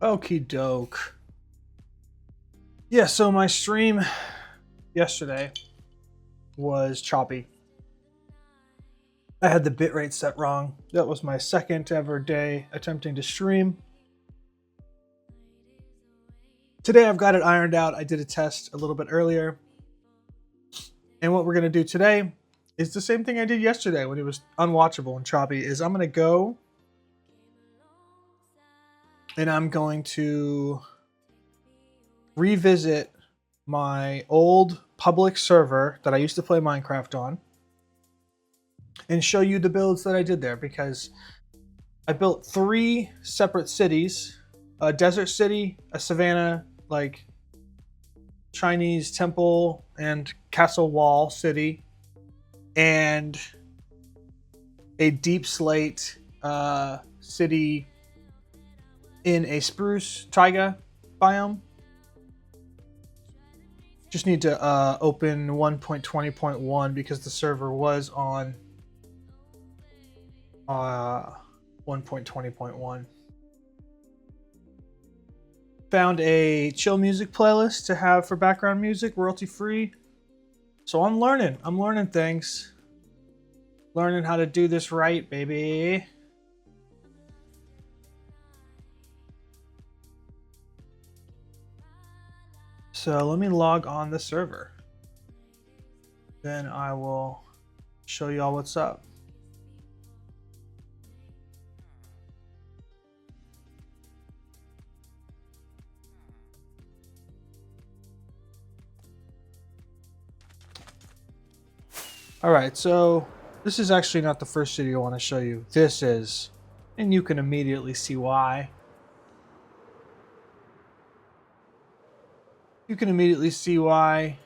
Okie doke. Yeah, so my stream yesterday was choppy. I had the bitrate set wrong. That was my second ever day attempting to stream. Today I've got it ironed out. I did a test a little bit earlier. And what we're going to do today is the same thing I did yesterday when it was unwatchable and choppy. Is I'm going to go and I'm going to revisit my old public server that I used to play Minecraft on and show you the builds that I did there, because I built 3 separate cities: a desert city, a savanna, like Chinese temple and castle wall city, and a deep slate city in a spruce taiga biome. Just need to open 1.20.1 because the server was on 1.20.1. Found a chill music playlist to have for background music, royalty free. So I'm learning things. Learning how to do this right, baby. So let me log on the server. Then I will show y'all what's up. Alright, so this is actually not the first city I want to show you. This is, and you can immediately see why. You can immediately see why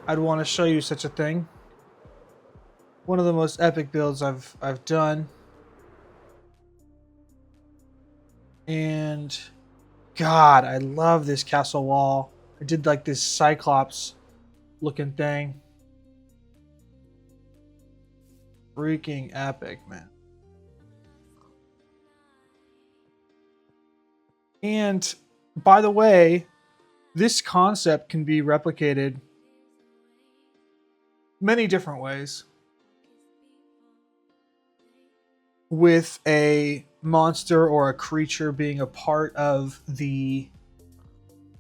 I'd want to show you such a thing. One of the most epic builds I've done. And God, I love this castle wall. I did like this Cyclops looking thing. Freaking epic, man. And by the way, this concept can be replicated many different ways, with a monster or a creature being a part of the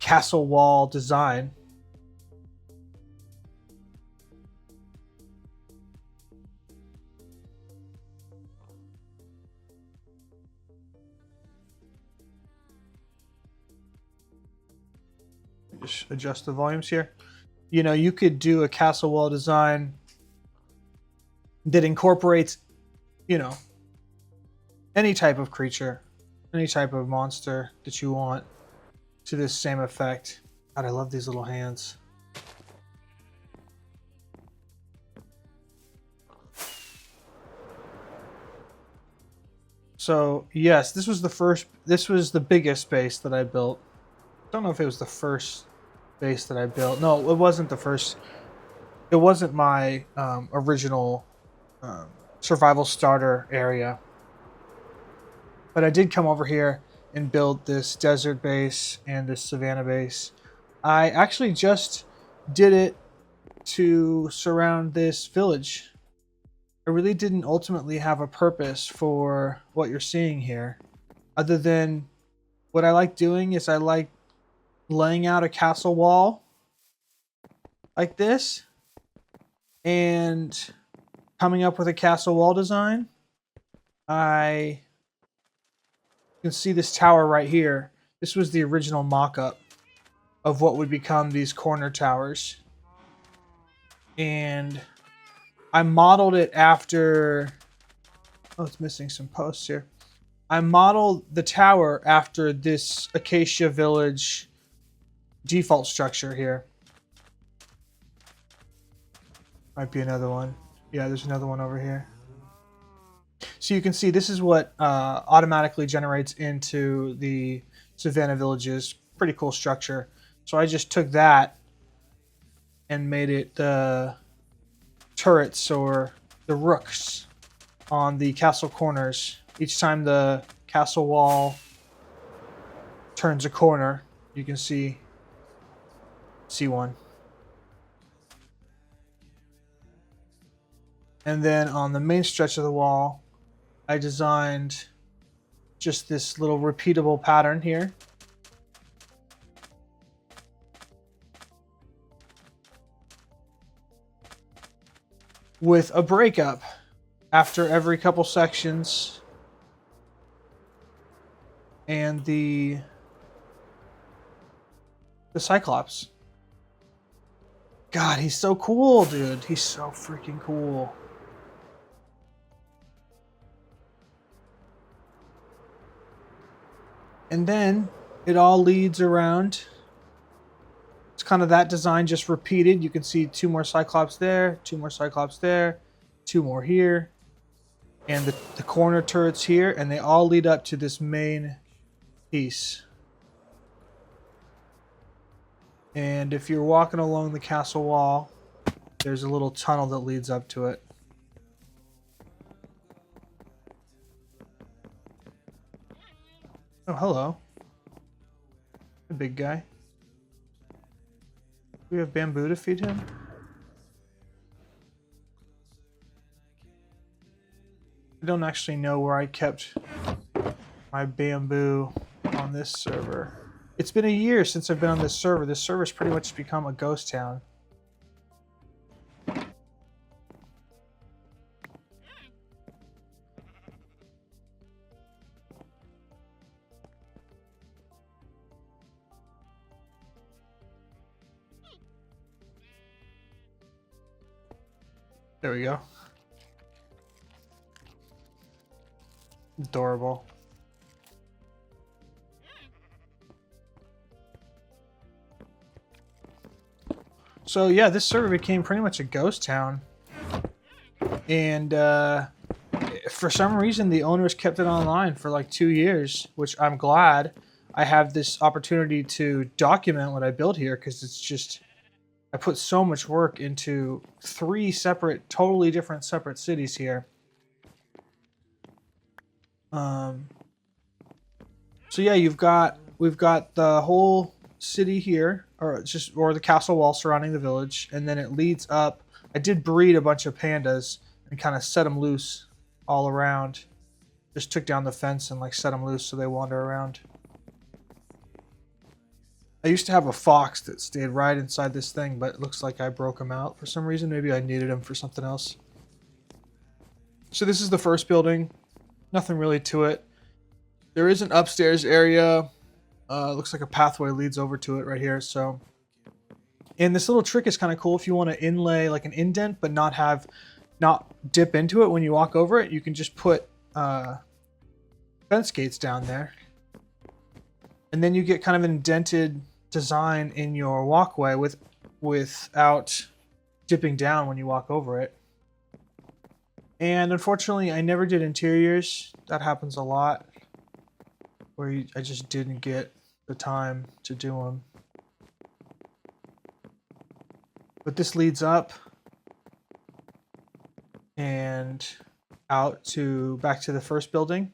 castle wall design. Just adjust the volumes here. You know, you could do a castle wall design that incorporates, you know, any type of creature, any type of monster that you want to this same effect. God, I love these little hands. So yes, this was the biggest base that I built. Don't know if it was the first base that I built. No, it wasn't the first. It wasn't my original survival starter area. But I did come over here and build this desert base and this savanna base. I actually just did it to surround this village. I really didn't ultimately have a purpose for what you're seeing here, other than what I like doing is I like laying out a castle wall like this and coming up with a castle wall design. You can see this tower right here. This was the original mock-up of what would become these corner towers. And I modeled it after... Oh, it's missing some posts here. I modeled the tower after this Acacia Village default structure here. Might be another one. Yeah, there's another one over here. So you can see this is what automatically generates into the Savannah Villages. Pretty cool structure. So I just took that and made it the turrets or the rooks on the castle corners. Each time the castle wall turns a corner, you can see one. And then on the main stretch of the wall, I designed just this little repeatable pattern here. With a breakup after every couple sections. And the Cyclops. God, he's so cool, dude. He's so freaking cool. And then it all leads around. It's kind of that design just repeated. You can see 2 more Cyclops there, 2 more Cyclops there, 2 more here, and the corner turrets here, and they all lead up to this main piece. And if you're walking along the castle wall, there's a little tunnel that leads up to it. Oh, hello. The big guy. Do we have bamboo to feed him? I don't actually know where I kept my bamboo on this server. It's been a year since I've been on this server. This server's pretty much become a ghost town. There we go. Adorable. So yeah, this server became pretty much a ghost town. And for some reason, the owners kept it online for like 2 years, which I'm glad. I have this opportunity to document what I built here, because it's just... I put so much work into 3 separate, totally different separate cities here. So yeah, we've got the whole city here, or the castle wall surrounding the village, and then it leads up. I did breed a bunch of pandas and kind of set them loose all around. Just took down the fence and like set them loose so they wander around. I used to have a fox that stayed right inside this thing, but it looks like I broke him out for some reason. Maybe I needed him for something else. So this is the first building. Nothing really to it. There is an upstairs area. Looks like a pathway leads over to it right here. So, and this little trick is kind of cool if you want to inlay like an indent, but not dip into it when you walk over it. You can just put fence gates down there, and then you get kind of an indented design in your walkway without dipping down when you walk over it. And unfortunately, I never did interiors. That happens a lot, where I just didn't get the time to do them. But this leads up and out to back to the first building.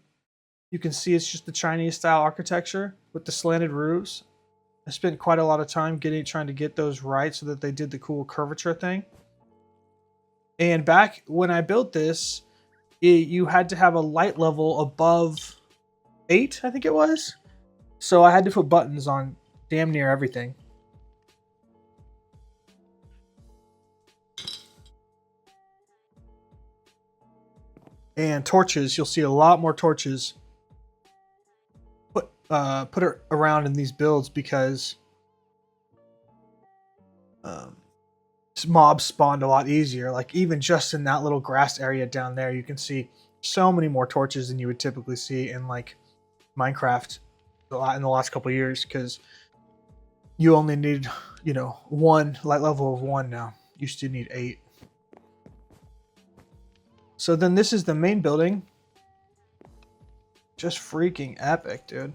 You can see it's just the Chinese style architecture with the slanted roofs. I spent quite a lot of time trying to get those right so that they did the cool curvature thing. And back when I built this, you had to have a light level above 8, I think it was. So I had to put buttons on damn near everything. And torches, you'll see a lot more torches put around in these builds, because mobs spawned a lot easier. Like even just in that little grass area down there, you can see so many more torches than you would typically see in like Minecraft in the last couple of years, because you only need, 1 light level of 1 now. You used to need 8. So then this is the main building. Just freaking epic, dude.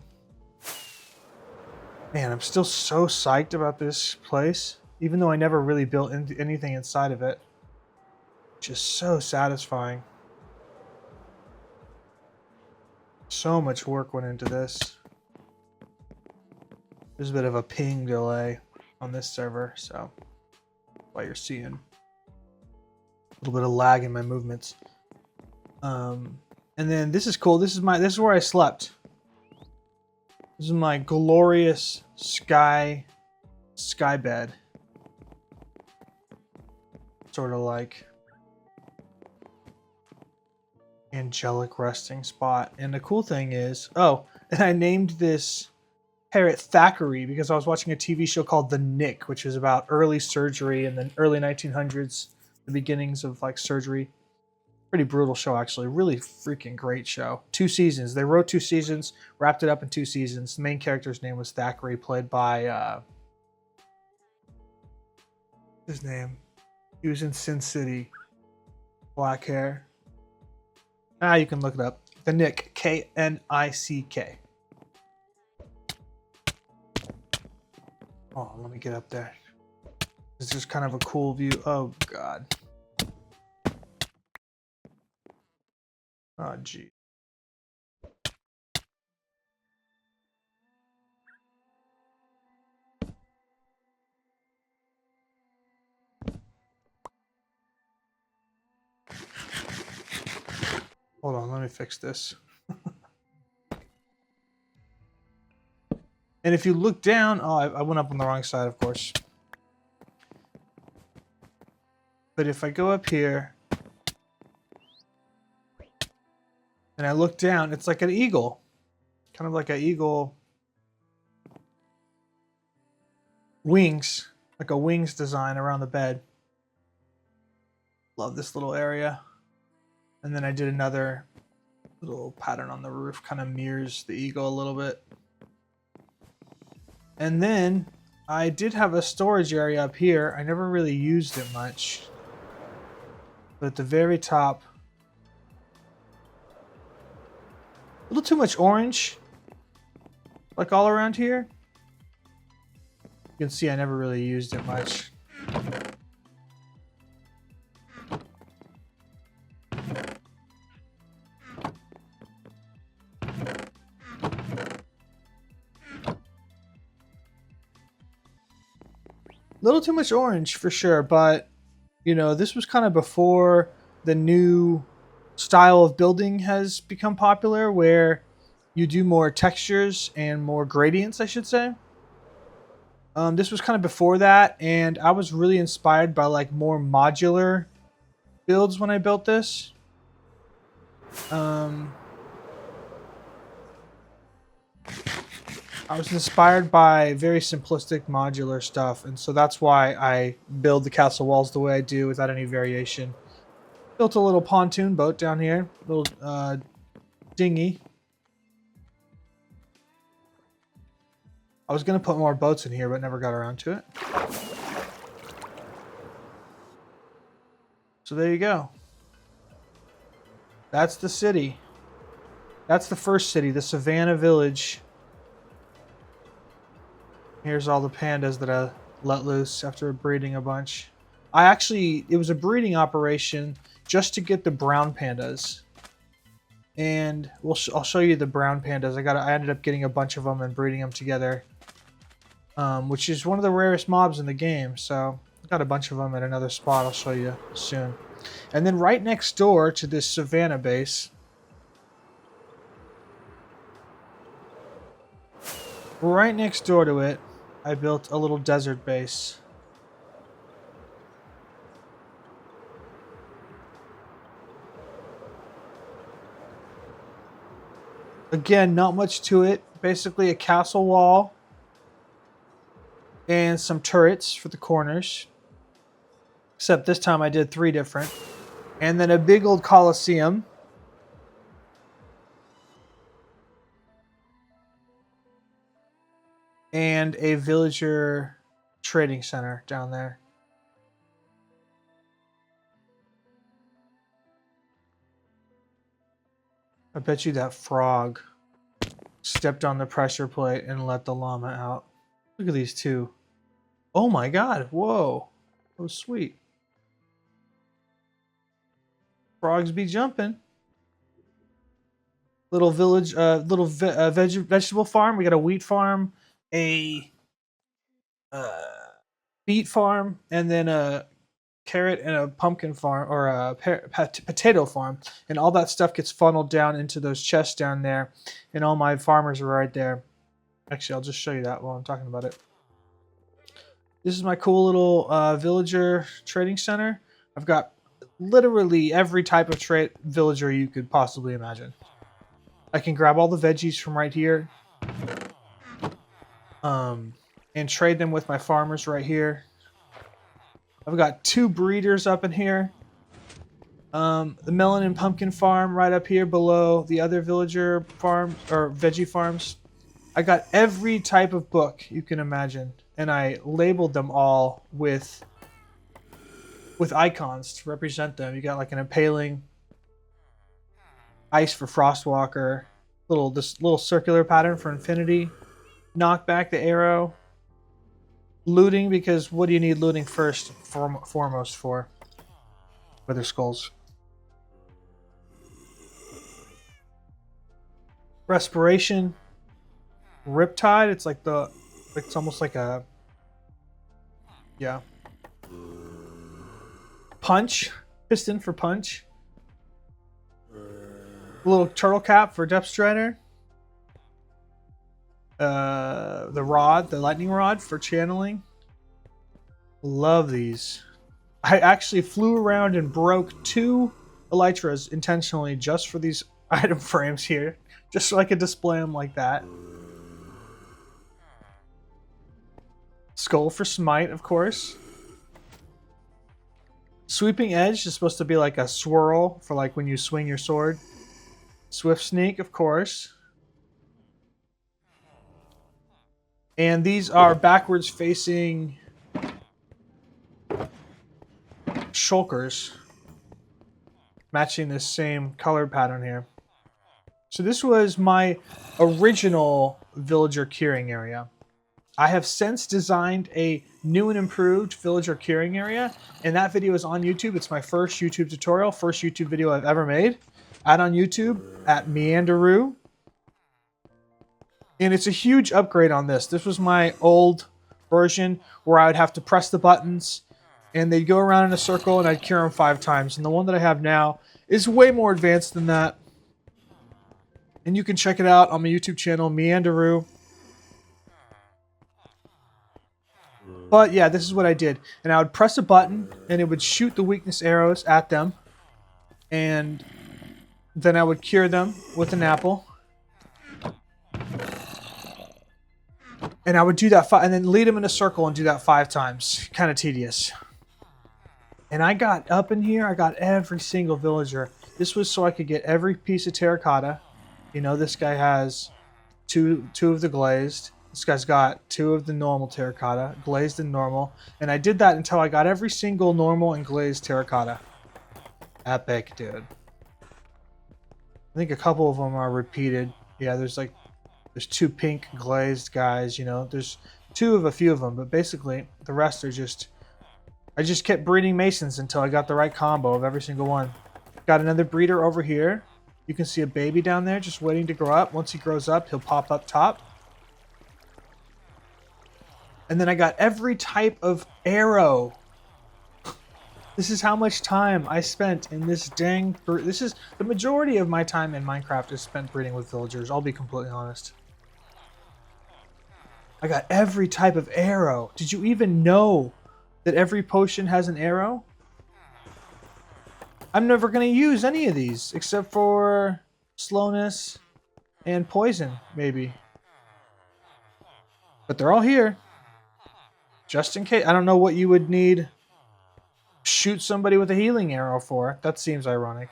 Man, I'm still so psyched about this place, even though I never really built anything inside of it. Just so satisfying. So much work went into this. There's a bit of a ping delay on this server, so that's why you're seeing a little bit of lag in my movements. And then this is cool. This is where I slept. This is my glorious sky bed. Sort of like angelic resting spot. And the cool thing is, oh, and I named this parrot Thackeray because I was watching a TV show called The Nick, which is about early surgery in the early 1900s, the beginnings of like surgery. Pretty brutal show, actually. Really freaking great show. 2 seasons. They wrote 2 seasons, wrapped it up in 2 seasons. The main character's name was Thackeray, played by his name. He was in Sin City. Black hair. You can look it up. The Nick, K-N-I-C-K. Oh, let me get up there. This is kind of a cool view. Oh, God. Oh, gee. Hold on, let me fix this. And if you look down... Oh, I went up on the wrong side, of course. But if I go up here... and I look down, it's like an eagle. Kind of like an eagle... wings. Like a wings design around the bed. Love this little area. And then I did another little pattern on the roof. Kind of mirrors the eagle a little bit. And then I did have a storage area up here. I never really used it much. But at the very top... a little too much orange. Like all around here. You can see I never really used it much. Little too much orange for sure, but you know, this was kind of before the new style of building has become popular, where you do more textures and more gradients, I should say. This was kind of before that, and I was really inspired by like more modular builds when I built this. I was inspired by very simplistic modular stuff, and so that's why I build the castle walls the way I do without any variation. Built a little pontoon boat down here, little dinghy. I was going to put more boats in here, but never got around to it. So there you go. That's the city. That's the first city, the Savannah Village. Here's all the pandas that I let loose after breeding a bunch. It was a breeding operation just to get the brown pandas. And I'll show you the brown pandas. I ended up getting a bunch of them and breeding them together. Which is one of the rarest mobs in the game. So I got a bunch of them at another spot I'll show you soon. And then right next door to this Savannah base, right next door to it, I built a little desert base. Again, not much to it. Basically a castle wall and some turrets for the corners. Except this time I did 3 different. And then a big old coliseum. And a villager trading center down there. I bet you that frog stepped on the pressure plate and let the llama out. Look at these two. Oh my god, whoa. That was sweet. Frogs be jumping. Little village, vegetable farm. We got a wheat farm, a beet farm, and then a carrot and a pumpkin farm, or a potato farm, and all that stuff gets funneled down into those chests down there, and all my farmers are right there. Actually, I'll just show you that while I'm talking about it. This is my cool little villager trading center. I've got literally every type of villager you could possibly imagine. I can grab all the veggies from right here, and trade them with my farmers right here. I've got 2 breeders up in here. The melon and pumpkin farm right up here below the other villager farm or veggie farms. I got every type of book you can imagine, and I labeled them all with icons to represent them. You got like an impaling, ice for Frostwalker, this little circular pattern for Infinity, knock back the arrow, looting, because what do you need looting foremost for? Wither skulls. Respiration. Riptide, it's like it's almost like a, yeah. Punch, piston for punch. A little turtle cap for Depth Strider. The rod, the lightning rod for channeling. Love these. I actually flew around and broke 2 elytras intentionally just for these item frames here, just so I could display them like that. Skull for smite, of course. Sweeping edge is supposed to be like a swirl for like when you swing your sword. Swift sneak, of course. And these are backwards facing shulkers, matching this same color pattern here. So this was my original villager curing area. I have since designed a new and improved villager curing area, and that video is on YouTube. It's my first YouTube tutorial, first YouTube video I've ever made. Add on YouTube at Meanderoo. And it's a huge upgrade on this. This was my old version where I would have to press the buttons and they'd go around in a circle and I'd cure them 5 times. And the one that I have now is way more advanced than that. And you can check it out on my YouTube channel, Meanderoo. But yeah, this is what I did. And I would press a button and it would shoot the weakness arrows at them. And then I would cure them with an apple. And I would do that and then lead them in a circle and do that 5 times. Kind of tedious. And I got up in here, I got every single villager. This was so I could get every piece of terracotta. You know, this guy has two of the glazed. This guy's got 2 of the normal terracotta, glazed and normal. And I did that until I got every single normal and glazed terracotta. Epic, dude. I think a couple of them are repeated. Yeah, there's 2 pink glazed guys, you know. There's 2 of a few of them, but basically the rest are just... I just kept breeding masons until I got the right combo of every single one. Got another breeder over here. You can see a baby down there just waiting to grow up. Once he grows up, he'll pop up top. And then I got every type of arrow. This is how much time I spent in this dang... This is the majority of my time in Minecraft is spent breeding with villagers. I'll be completely honest. I got every type of arrow. Did you even know that every potion has an arrow? I'm never going to use any of these except for slowness and poison, maybe. But they're all here. Just in case. I don't know what you would need shoot somebody with a healing arrow for. That seems ironic.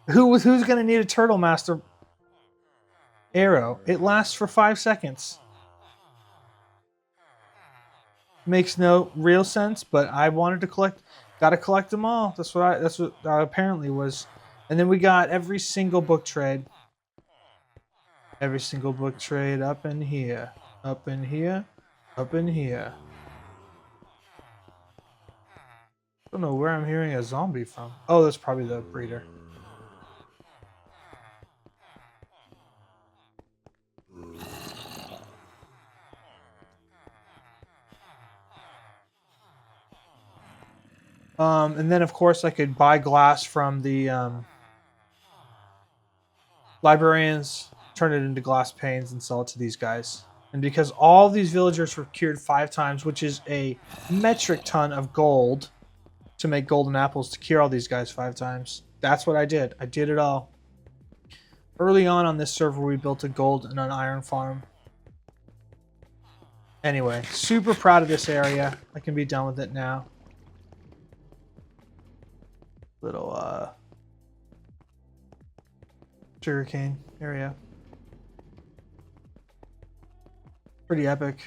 Who's going to need a Turtle Master arrow? It lasts for 5 seconds. Makes no real sense, but I wanted to collect. Gotta collect them all. That's what apparently was. And then we got every single book trade. Every single book trade up in here. Up in here. Up in here. I don't know where I'm hearing a zombie from. Oh, that's probably the breeder. And then of course I could buy glass from the librarians, turn it into glass panes, and sell it to these guys. And because all these villagers were cured 5 times, which is a metric ton of gold to make golden apples to cure all these guys 5 times, that's what I did. I did it all. Early on this server, we built a gold and an iron farm. Anyway, super proud of this area. I can be done with it now. Little sugarcane area. Pretty epic.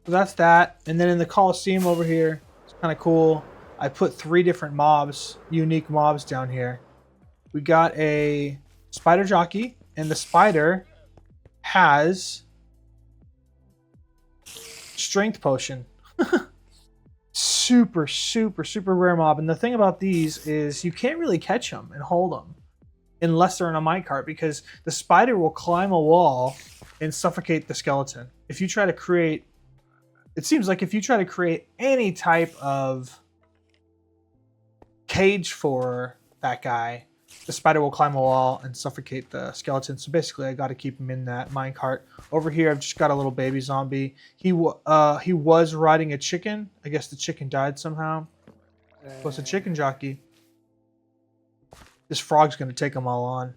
So that's that. And then in the Coliseum over here, it's kind of cool. I put 3 different mobs, unique mobs down here. We got a spider jockey, and the spider has strength potion. Super, super, super rare mob. And the thing about these is you can't really catch them and hold them unless they're in a minecart, because the spider will climb a wall and suffocate the skeleton. If you try to create, it seems like if you try to create any type of cage for that guy, the spider will climb a wall and suffocate the skeleton. So basically I got to keep him in that minecart. Over here I've just got a little baby zombie. He was riding a chicken. I guess the chicken died somehow. So it's a chicken jockey. This frog's going to take them all on.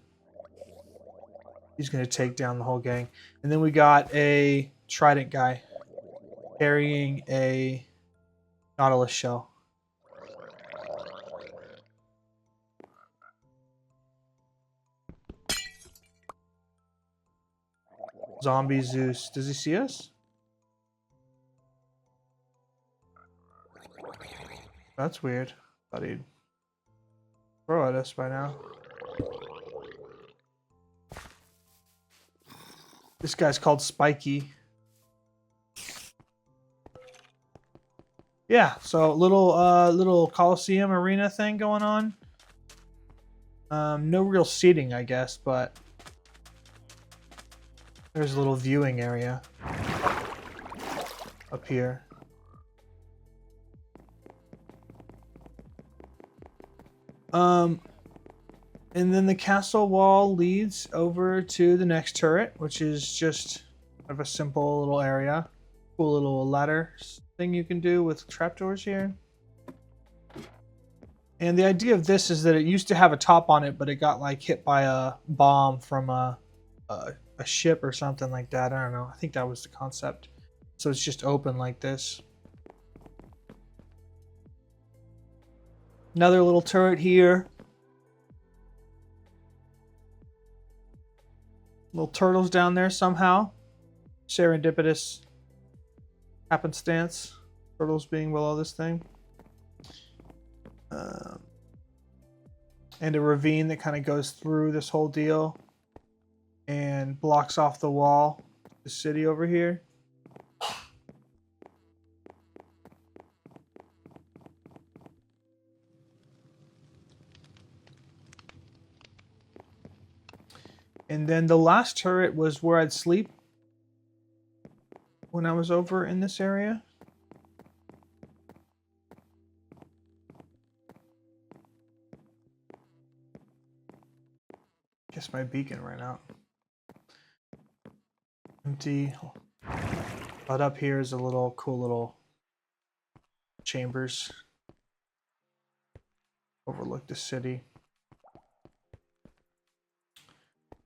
He's going to take down the whole gang. And then we got a trident guy carrying a nautilus shell. Zombie Zeus. Does he see us? That's weird. Thought he'd throw at us by now. This guy's called Spiky. Yeah, so little Coliseum arena thing going on. No real seating, I guess, but there's a little viewing area up here. And then the castle wall leads over to the next turret, which is just kind of a simple little area. Cool little ladder thing you can do with trapdoors here. And the idea of this is that it used to have a top on it, but it got like hit by a bomb from a ship or something like that. I don't know. I think that was the concept. So it's just open like this. Another little turret here. Little turtles down there somehow. Serendipitous happenstance. Turtles being below this thing. And a ravine that kind of goes through this whole deal and blocks off the wall, the city over here. And then the last turret was where I'd sleep when I was over in this area. Guess my beacon ran out. Empty. But up here is a little cool little chambers. Overlook the city.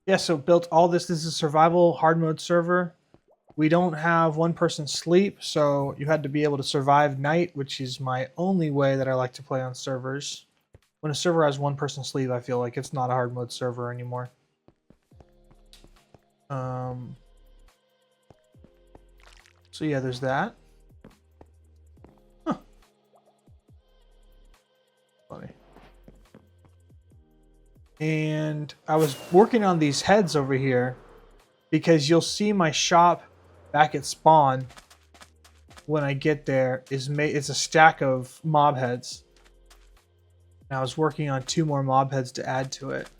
Yeah, so built all this. This is a survival hard mode server. We don't have one person sleep, so you had to be able to survive night, which is my only way that I like to play on servers. When a server has one person sleep, I feel like it's not a hard mode server anymore. So yeah, there's that. Huh. Funny. And I was working on these heads over here because you'll see my shop back at spawn when I get there it's a stack of mob heads. And I was working on 2 more mob heads to add to it.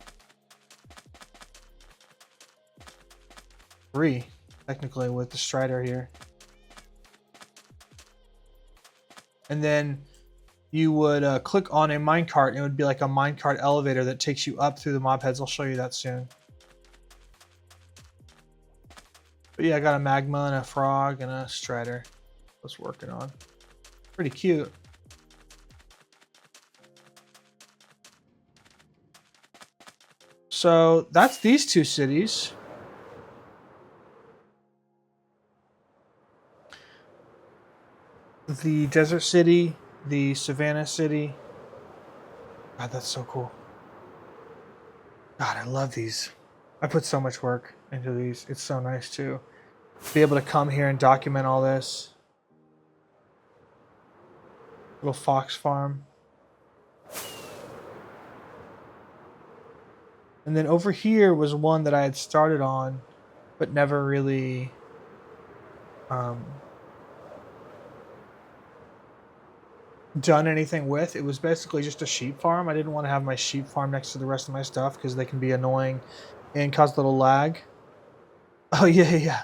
3, technically, with the Strider here. and then you would click on a minecart, and it would be like a minecart elevator that takes you up through the mob heads. I'll show you that soon. But yeah, I got a magma and a frog and a strider I was working on. Pretty cute. So that's these two cities. The desert city, the savannah city. God, that's so cool. God, I love these. I put so much work into these. It's so nice to be able to come here and document all this. Little fox farm. And then over here was one that I had started on, but never really done anything with. It was basically just a sheep farm. I didn't want to have my sheep farm next to the rest of my stuff because they can be annoying and cause a little lag. Oh yeah.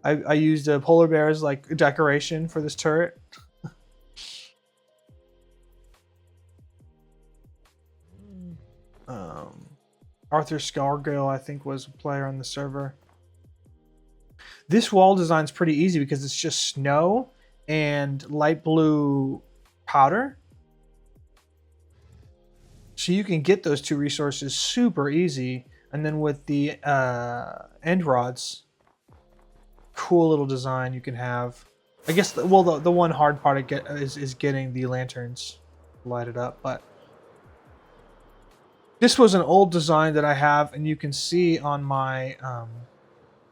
I used a polar bear as like decoration for this turret. Arthur Scargill, I think, was a player on the server. This wall design is pretty easy because it's just snow and light blue powder. So you can get those two resources super easy. And then with the end rods, cool little design you can have. I guess, the one hard part is getting the lanterns lighted up, but this was an old design that I have, and you can see on my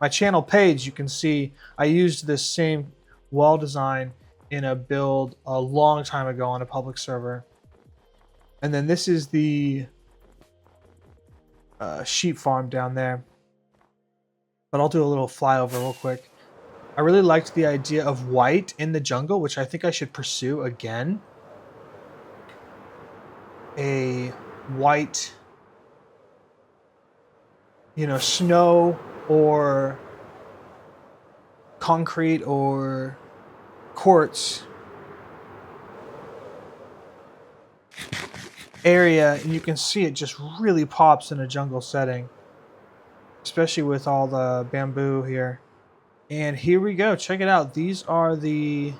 my channel page, you can see I used this same wall design in a build a long time ago on a public server. And then this is the sheep farm down there. But I'll do a little flyover real quick. I really liked the idea of white in the jungle, which I think I should pursue again. A white, snow or concrete or quartz area, and you can see it just really pops in a jungle setting, especially with all the bamboo here. And here we go. Check it out. These are the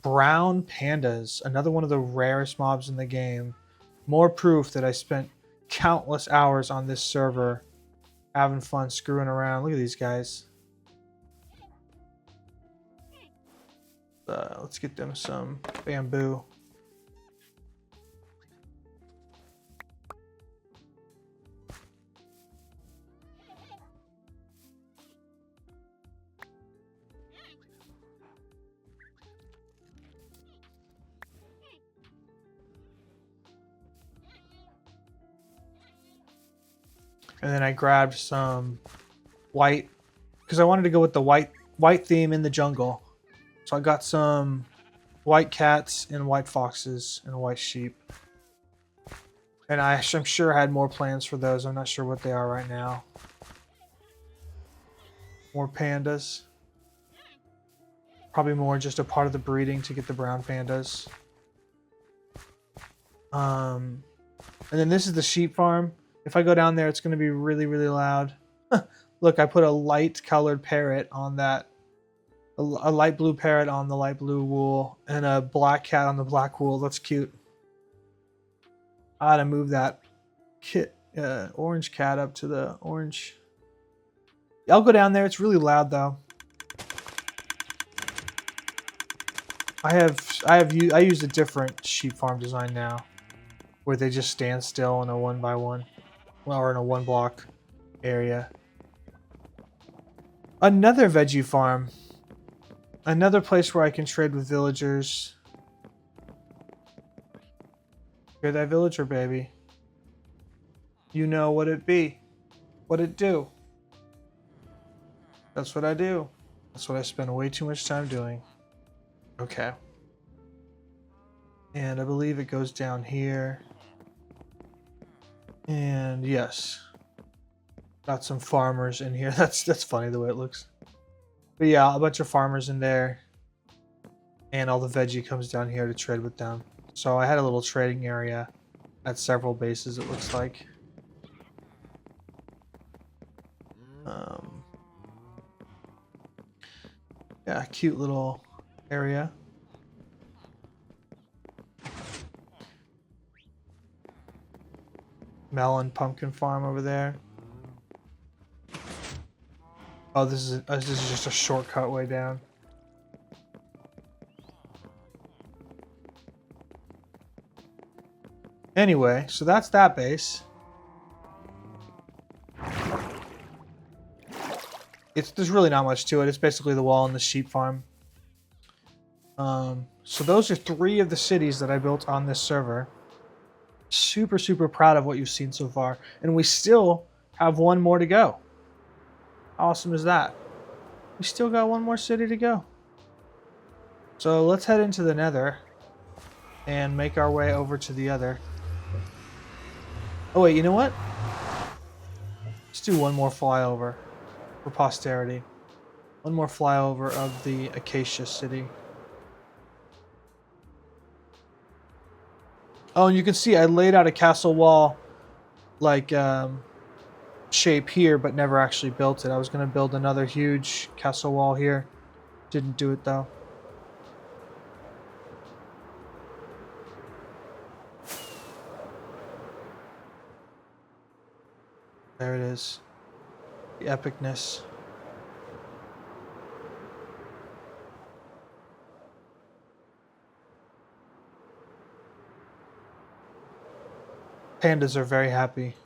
brown pandas, another one of the rarest mobs in the game. More proof that I spent countless hours on this server having fun screwing around. Look at these guys. Let's get them some bamboo. And then I grabbed some white because I wanted to go with the white theme in the jungle. So I got some white cats and white foxes and white sheep. And I'm sure I had more plans for those. I'm not sure what they are right now. More pandas. Probably more just a part of the breeding to get the brown pandas. And then this is the sheep farm. If I go down there, it's going to be really, really loud. Look, I put a light colored parrot on that. A light blue parrot on the light blue wool. And a black cat on the black wool. That's cute. I ought to move that orange cat up to the orange. I'll go down there. It's really loud, though. I use a different sheep farm design now, where they just stand still in a 1x1. Or in a 1-block area. Another veggie farm. Another place where I can trade with villagers. You're that villager, baby. You know what it be. What it do. That's what I do. That's what I spend way too much time doing. Okay. And I believe it goes down here. And yes, got some farmers in here. That's funny the way it looks. But yeah, a bunch of farmers in there. and all the veggie comes down here to trade with them. So I had a little trading area at several bases, it looks like. Yeah, cute little area. Melon pumpkin farm over there. Oh, this is just a shortcut way down. Anyway, so that's that base. There's really not much to it. It's basically the wall and the sheep farm. So those are 3 of the cities that I built on this server. Super, super proud of what you've seen so far. And we still have 1 more to go. How awesome is that? We still got 1 more city to go. So let's head into the nether and make our way over to the other. Oh wait, you know what? Let's do 1 more flyover for posterity. 1 more flyover of the Acacia City. Oh, and you can see I laid out a castle wall like shape here, but never actually built it. I was going to build another huge castle wall here. Didn't do it though. There it is. The epicness. Pandas are very happy.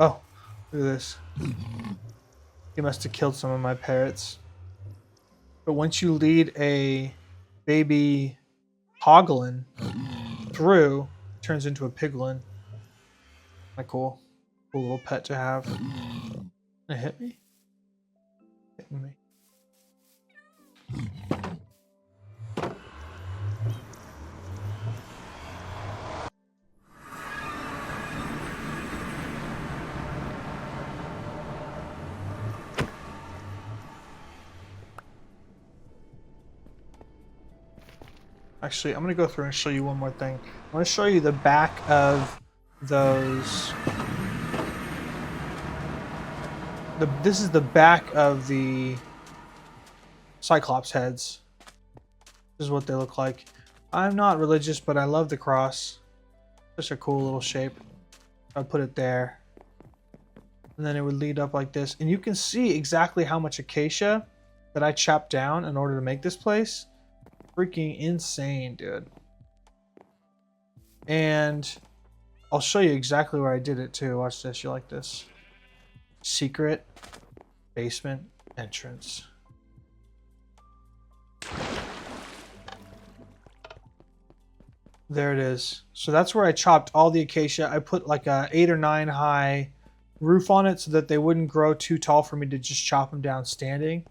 Oh, look at this. He must have killed some of my parrots. But once you lead a baby hoglin through, it turns into a piglin. Kinda cool. Cool little pet to have. It hit me? Hitting me. Actually, I'm going to go through and show you one more thing. I want to show you the back of those. This is the back of the Cyclops heads. This is what they look like. I'm not religious, but I love the cross. Such a cool little shape. I'd put it there. And then it would lead up like this. And you can see exactly how much acacia that I chopped down in order to make this place. Freaking insane, dude. And I'll show you exactly where I did it too. Watch this. You like this? Secret basement entrance. There it is. So that's where I chopped all the acacia. I put like a 8 or 9 high roof on it so that they wouldn't grow too tall for me to just chop them down standing.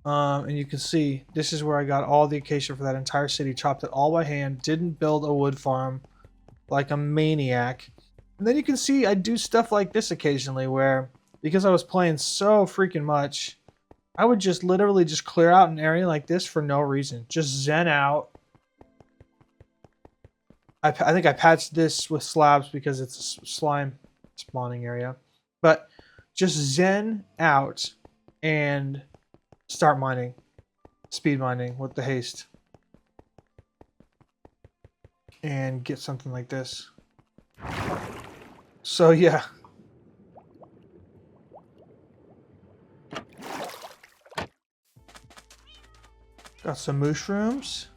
And you can see this is where I got all the acacia for that entire city. Chopped it all by hand. Didn't build a wood farm like a maniac. And then you can see I do stuff like this occasionally where, because I was playing so freaking much, I would just literally just clear out an area like this for no reason. Just zen out. I think I patched this with slabs because it's a slime spawning area. But just zen out and start mining. Speed mining with the haste. And get something like this. So yeah. Got some mushrooms.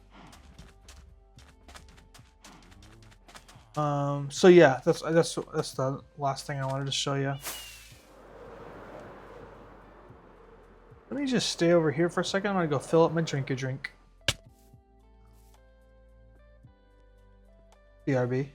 So yeah, that's the last thing I wanted to show you. Let me just stay over here for a second. I'm gonna go fill up my drink. BRB.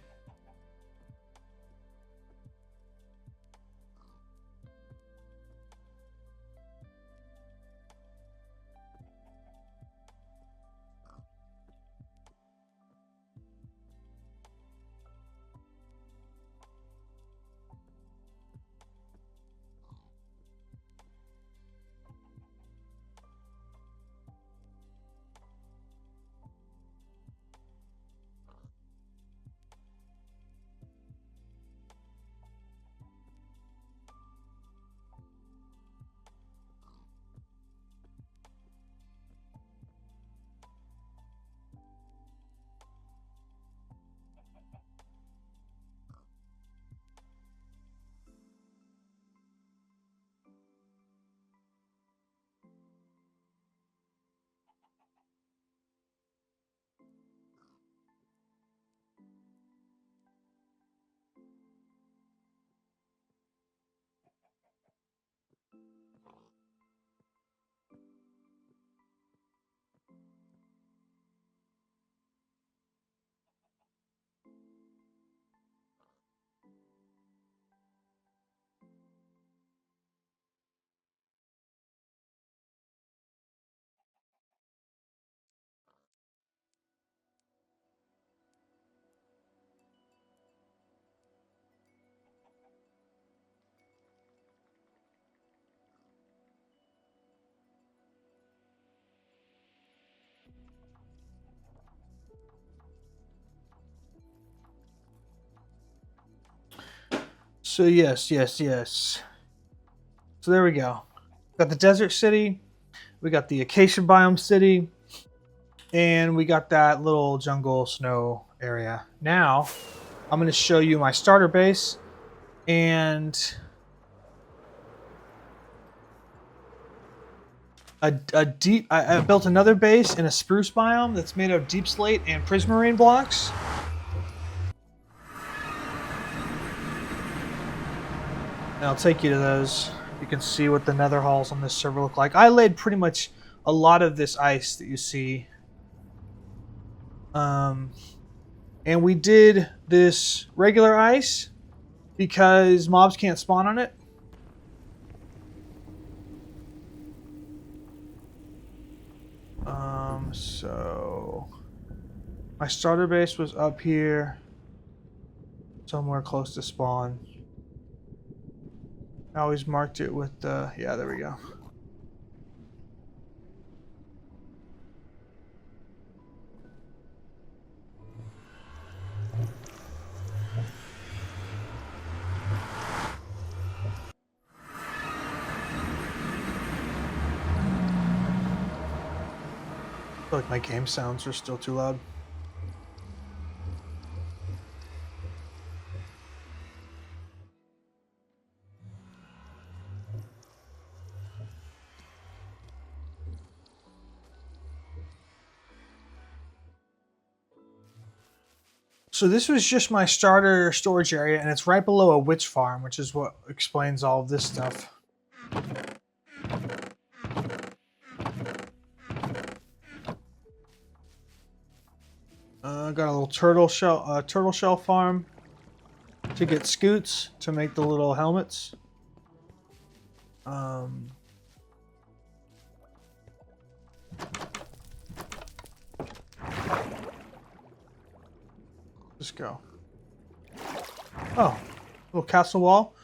So yes. So there we go. Got the desert city, we got the acacia biome city, and we got that little jungle snow area. Now, I'm going to show you my starter base, and I built another base in a spruce biome that's made of deep slate and prismarine blocks. And I'll take you to those. You can see what the nether halls on this server look like. I laid pretty much a lot of this ice that you see. And we did this regular ice because mobs can't spawn on it. So my starter base was up here, somewhere close to spawn. I always marked it with the, yeah, there we go. I feel like my game sounds are still too loud. So this was just my starter storage area, and it's right below a witch farm, which is what explains all of this stuff. Got a little turtle shell farm to get scoots to make the little helmets. Just go. Oh, little castle wall.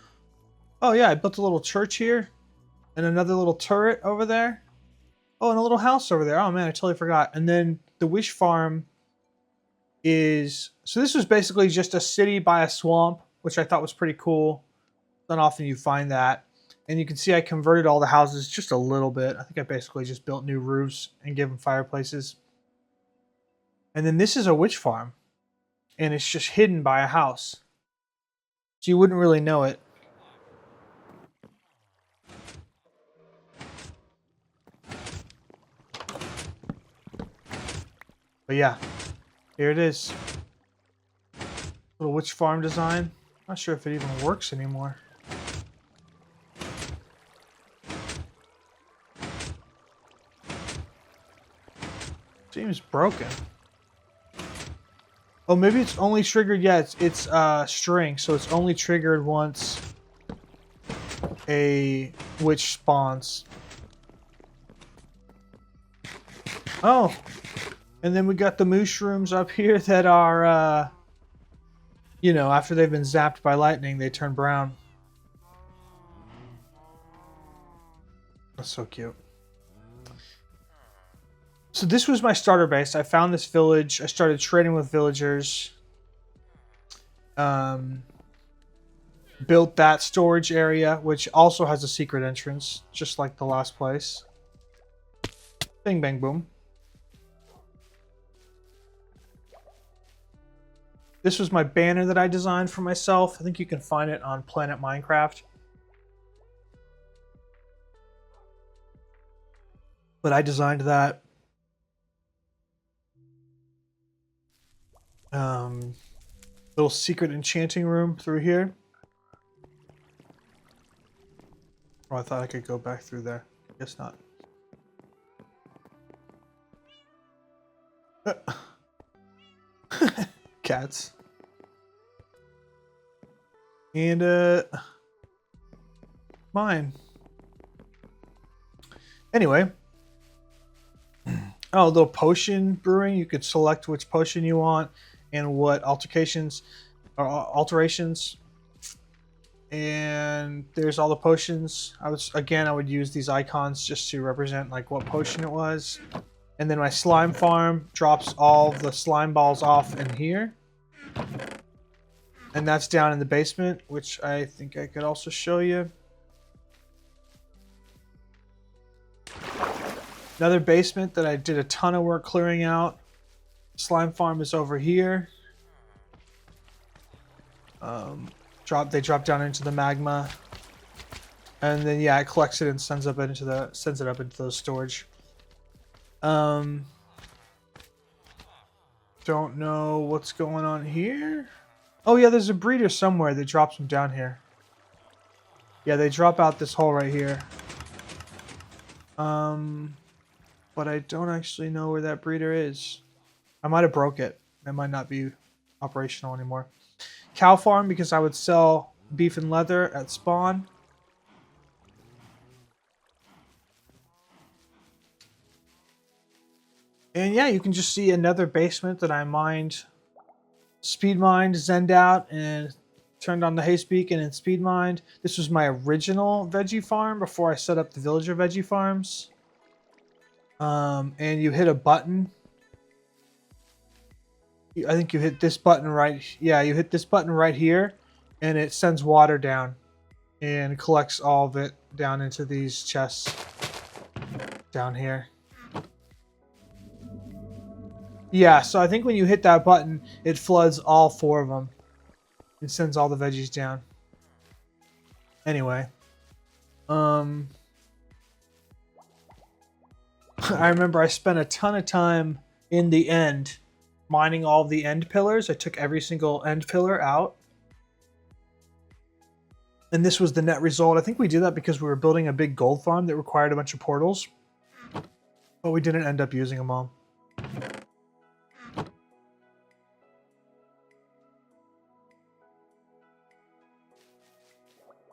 Oh yeah, I built a little church here, and another little turret over there. Oh, and a little house over there. Oh man, I totally forgot. And then the wish farm is, so this was basically just a city by a swamp, which I thought was pretty cool. Not often you find that. And you can see I converted all the houses just a little bit. I think I basically just built new roofs and gave them fireplaces. And then this is a witch farm, and it's just hidden by a house, so you wouldn't really know it. But yeah, here it is. Little witch farm design. Not sure if it even works anymore. Seems broken. Oh, maybe it's only triggered. Yeah, it's string, so it's only triggered once a witch spawns. Oh, and then we got the mushrooms up here that are, you know, after they've been zapped by lightning, they turn brown. That's so cute. So this was my starter base. I found this village. I started trading with villagers. Built that storage area, which also has a secret entrance, just like the last place. Bing, bang, boom. This was my banner that I designed for myself. I think you can find it on Planet Minecraft. But I designed that. Little secret enchanting room through here. Oh, I thought I could go back through there. Guess not. Cats. And mine. Anyway. Oh, a little potion brewing. You could select which potion you want and what alterations. And there's all the potions. I would use these icons just to represent like what potion it was. And then my slime farm drops all the slime balls off in here. And that's down in the basement, which I think I could also show you. Another basement that I did a ton of work clearing out. Slime farm is over here. They drop down into the magma, and then yeah, it collects it and sends it up into those storage. Don't know what's going on here. Oh yeah, there's a breeder somewhere that drops them down here. Yeah, they drop out this hole right here. But I don't actually know where that breeder is. I might have broke it. It might not be operational anymore. Cow farm, because I would sell beef and leather at spawn. And yeah, you can just see another basement that I mined, speed mined, zenned out, and turned on the haste beacon and speed mined. This was my original veggie farm before I set up the villager veggie farms. And you hit a button. I think you hit this button right. Yeah, you hit this button right here, and it sends water down and collects all of it down into these chests down here. Yeah, so I think when you hit that button, it floods all 4 of them. It sends all the veggies down. Anyway. I remember I spent a ton of time in the end mining all of the end pillars. I took every single end pillar out. And this was the net result. I think we did that because we were building a big gold farm that required a bunch of portals. But we didn't end up using them all.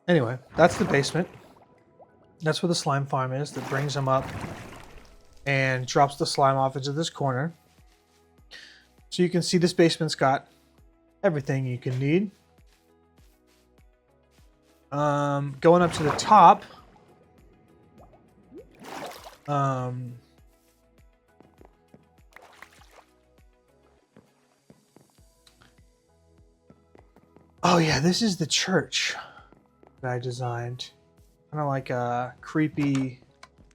Anyway, that's the basement. That's where the slime farm is that brings them up and drops the slime off into this corner. So you can see this basement's got everything you can need. Going up to the top. Oh yeah, this is the church that I designed. Kind of like a creepy.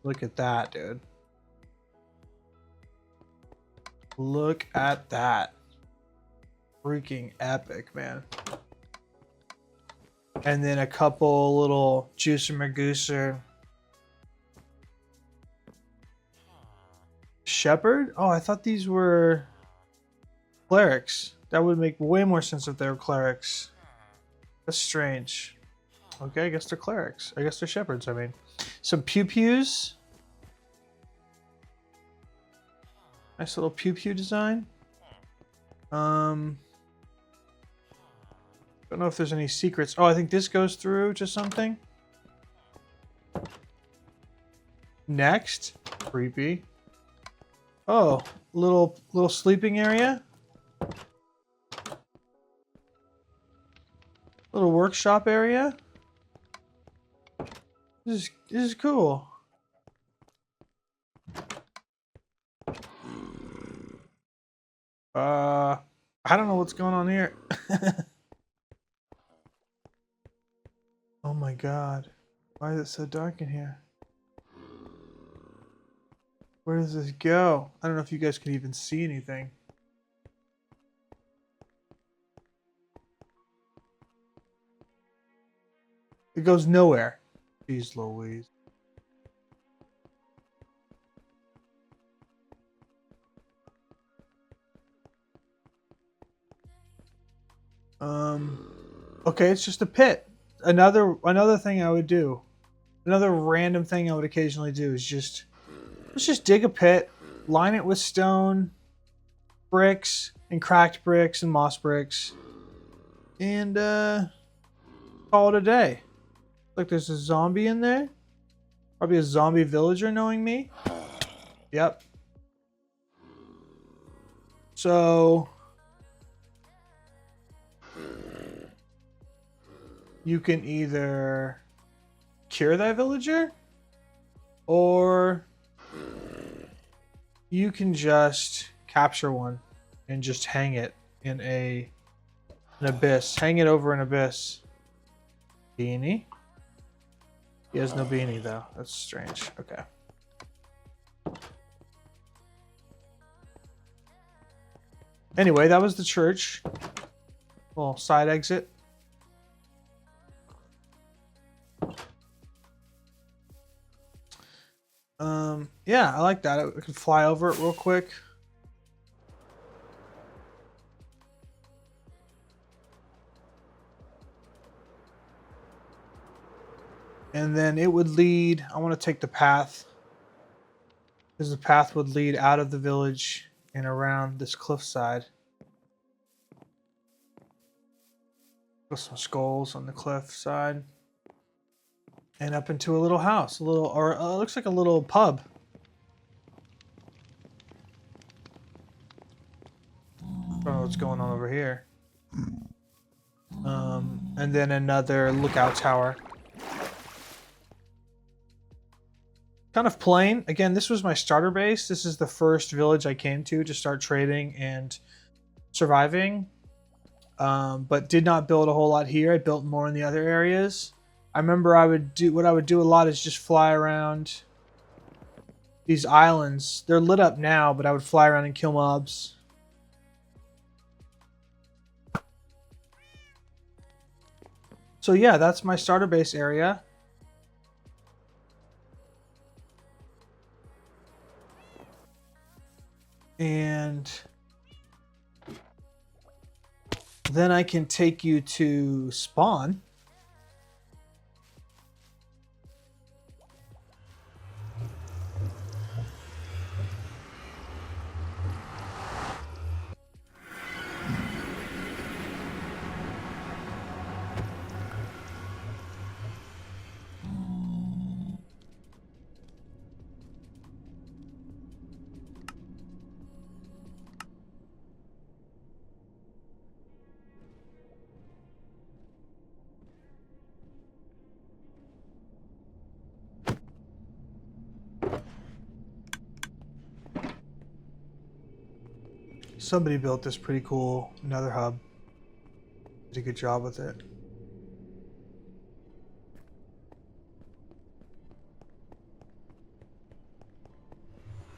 Look at that, dude. Look at that. Freaking epic, man. And then a couple little juicer magooser. Shepherd? Oh, I thought these were clerics. That would make way more sense if they were clerics. That's strange. Okay, I guess they're clerics. I guess they're shepherds, I mean. Some pew-pews. Nice little pew-pew design. Don't know if there's any secrets. Oh, I think this goes through to something. Next. Creepy. Oh, little sleeping area. Little workshop area. This is cool. I don't know what's going on here. Oh my god. Why is it so dark in here? Where does this go? I don't know if you guys can even see anything. It goes nowhere. Jeez Louise. Okay, it's just a pit. Another thing I would do. Another random thing I would occasionally do is let's just dig a pit, line it with stone, bricks, and cracked bricks and moss bricks, and call it a day. Look, there's a zombie in there. Probably a zombie villager knowing me. Yep. So you can either cure that villager, or you can just capture one and just hang it in a An abyss. Hang it over an abyss. Beanie? He has no beanie, though. That's strange. Okay. Anyway, that was the church. Little side exit. Yeah, I like that. I could fly over it real quick. And then it would lead, I want to take the path. Because the path would lead out of the village and around this cliffside. With some skulls on the cliff side. And up into a little house. Or it looks like a little pub. I don't know what's going on over here. And then another lookout tower. Kind of plain. Again, this was my starter base. This is the first village I came to start trading and surviving. But did not build a whole lot here. I built more in the other areas. I remember what I would do a lot is just fly around these islands. They're lit up now, but I would fly around and kill mobs. So yeah, that's my starter base area. And then I can take you to spawn. Somebody built this pretty cool nether hub. Did a good job with it.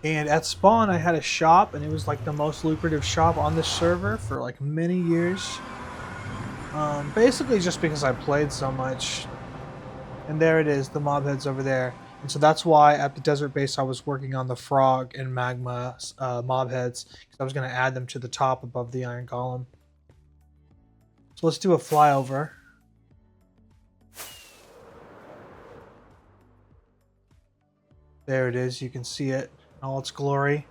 And at spawn, I had a shop, and it was like the most lucrative shop on this server for like many years. Basically just because I played so much. And there it is, the mob heads over there. And so that's why at the desert base I was working on the frog and magma mob heads, because I was going to add them to the top above the iron golem. So let's do a flyover. There it is, you can see it in all its glory.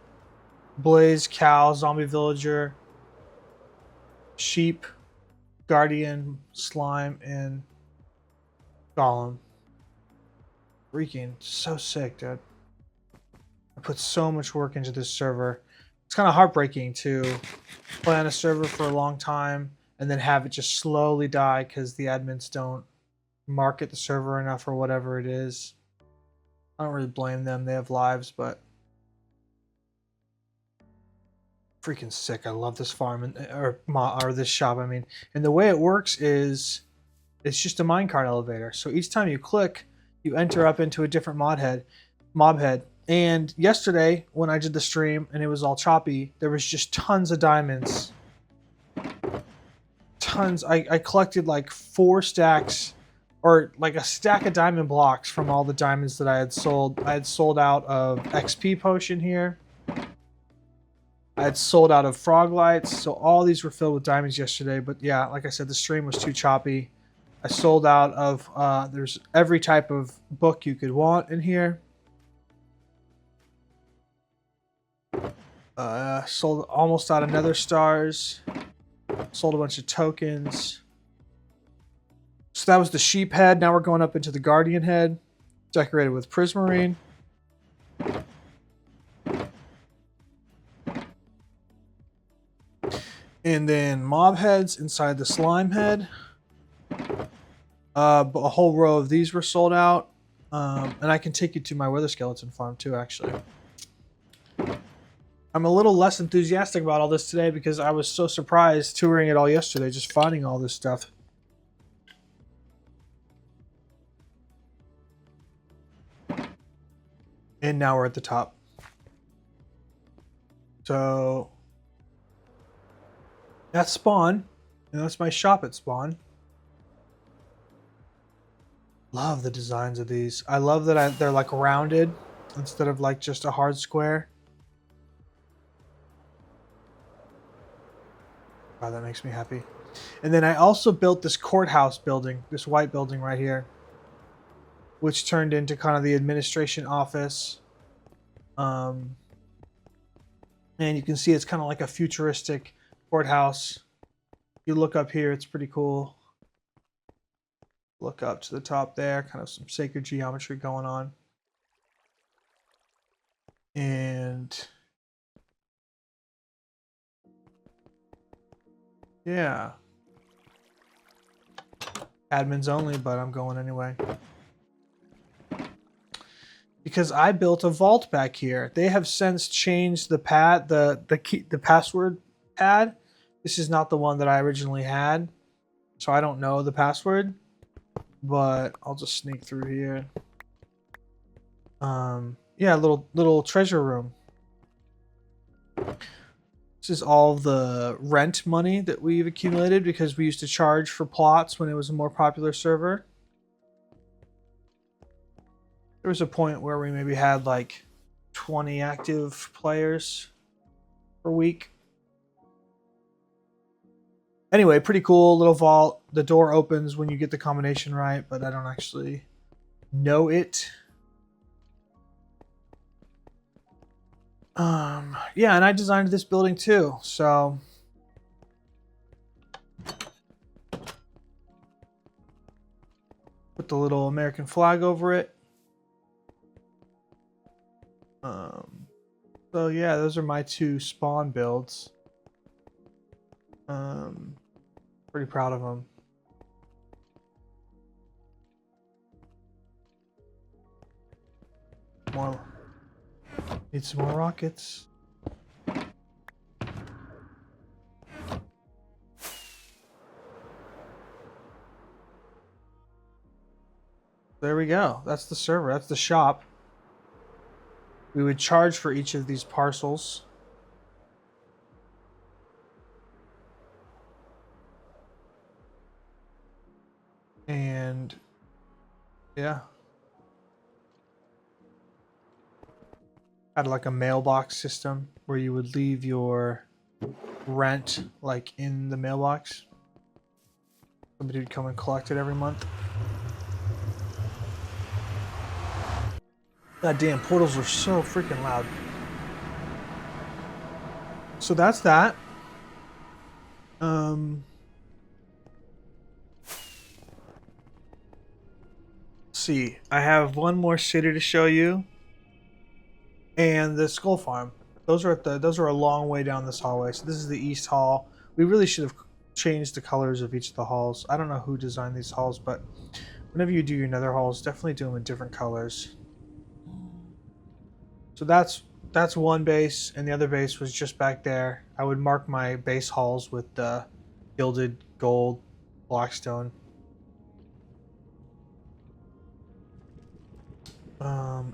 Blaze, cow, zombie villager, sheep, guardian, slime, and golem. Freaking so sick, dude. I put so much work into this server. It's kind of heartbreaking to play on a server for a long time and then have it just slowly die because the admins don't market the server enough or whatever it is. I don't really blame them. They have lives, but freaking sick. I love this farm or this shop. I mean, and the way it works is it's just a minecart elevator. So each time you click, you enter up into a different mob head. And yesterday, when I did the stream and it was all choppy, there was just tons of diamonds. Tons. I collected like 4 stacks, or like a stack of diamond blocks from all the diamonds that I had sold. I had sold out of XP potion here. I had sold out of frog lights. So all these were filled with diamonds yesterday. But yeah, like I said, the stream was too choppy. I sold out of, there's every type of book you could want in here. Sold almost out of nether stars. Sold a bunch of tokens. So that was the sheep head. Now we're going up into the guardian head. Decorated with prismarine. And then mob heads inside the slime head. But a whole row of these were sold out. And I can take you to my wither skeleton farm too, actually. I'm a little less enthusiastic about all this today because I was so surprised touring it all yesterday, just finding all this stuff. And now we're at the top. So that's Spawn, and that's my shop at Spawn. Love the designs of these. I love that they're like rounded instead of like just a hard square. Wow, that makes me happy. And then I also built this courthouse building, this white building right here, which turned into kind of the administration office. And you can see it's kind of like a futuristic courthouse. You look up here, it's pretty cool. Look up to the top there, kind of some sacred geometry going on. And yeah. Admins only, but I'm going anyway. Because I built a vault back here. They have since changed the the password pad. This is not the one that I originally had, so I don't know the password. But I'll just sneak through here. Yeah, little treasure room. This is all the rent money that we've accumulated because we used to charge for plots when it was a more popular server. There was a point where we maybe had like 20 active players per week. Anyway, pretty cool little vault. The door opens when you get the combination right, but I don't actually know it. Yeah, and I designed this building too, so put the little American flag over it. So yeah, those are my two Spawn builds. Pretty proud of them. Need some more rockets. There we go. That's the server. That's the shop. We would charge for each of these parcels. And yeah. Had like a mailbox system where you would leave your rent like in the mailbox. Somebody would come and collect it every month. God damn, portals are so freaking loud. So that's that. See, I have one more city to show you, and the Skull Farm. Those are a long way down this hallway. So this is the East Hall. We really should have changed the colors of each of the halls. I don't know who designed these halls, but whenever you do your Nether halls, definitely do them in different colors. So that's one base, and the other base was just back there. I would mark my base halls with the gilded gold blackstone.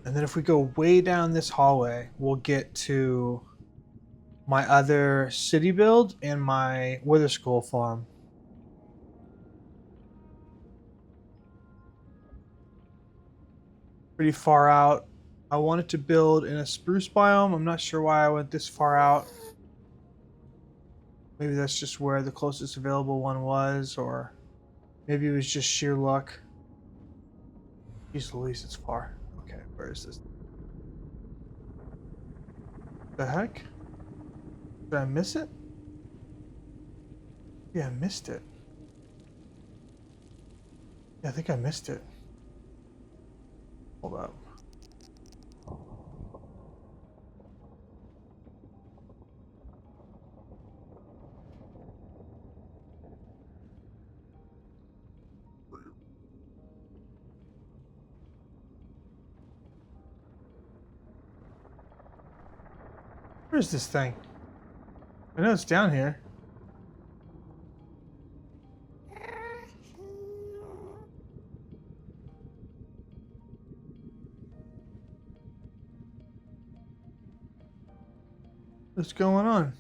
And then if we go way down this hallway, we'll get to my other city build and my Wither Skull farm. Pretty far out. I wanted to build in a spruce biome. I'm not sure why I went this far out. Maybe that's just where the closest available one was, or maybe it was just sheer luck. Jeez Louise, it's far. Okay, where is this? The heck? Did I miss it? Yeah, I missed it. Yeah, I think I missed it. Hold up. Where's this thing? I know it's down here. What's going on?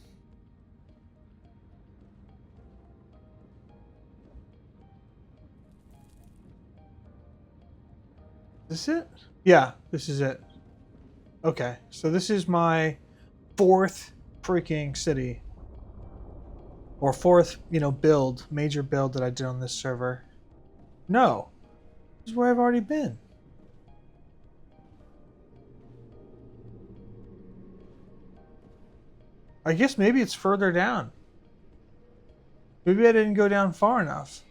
Is this it? Yeah, this is it. Okay, so this is my 4th freaking city. Or 4th, build, major build that I did on this server. No, this is where I've already been. I guess maybe it's further down. Maybe I didn't go down far enough.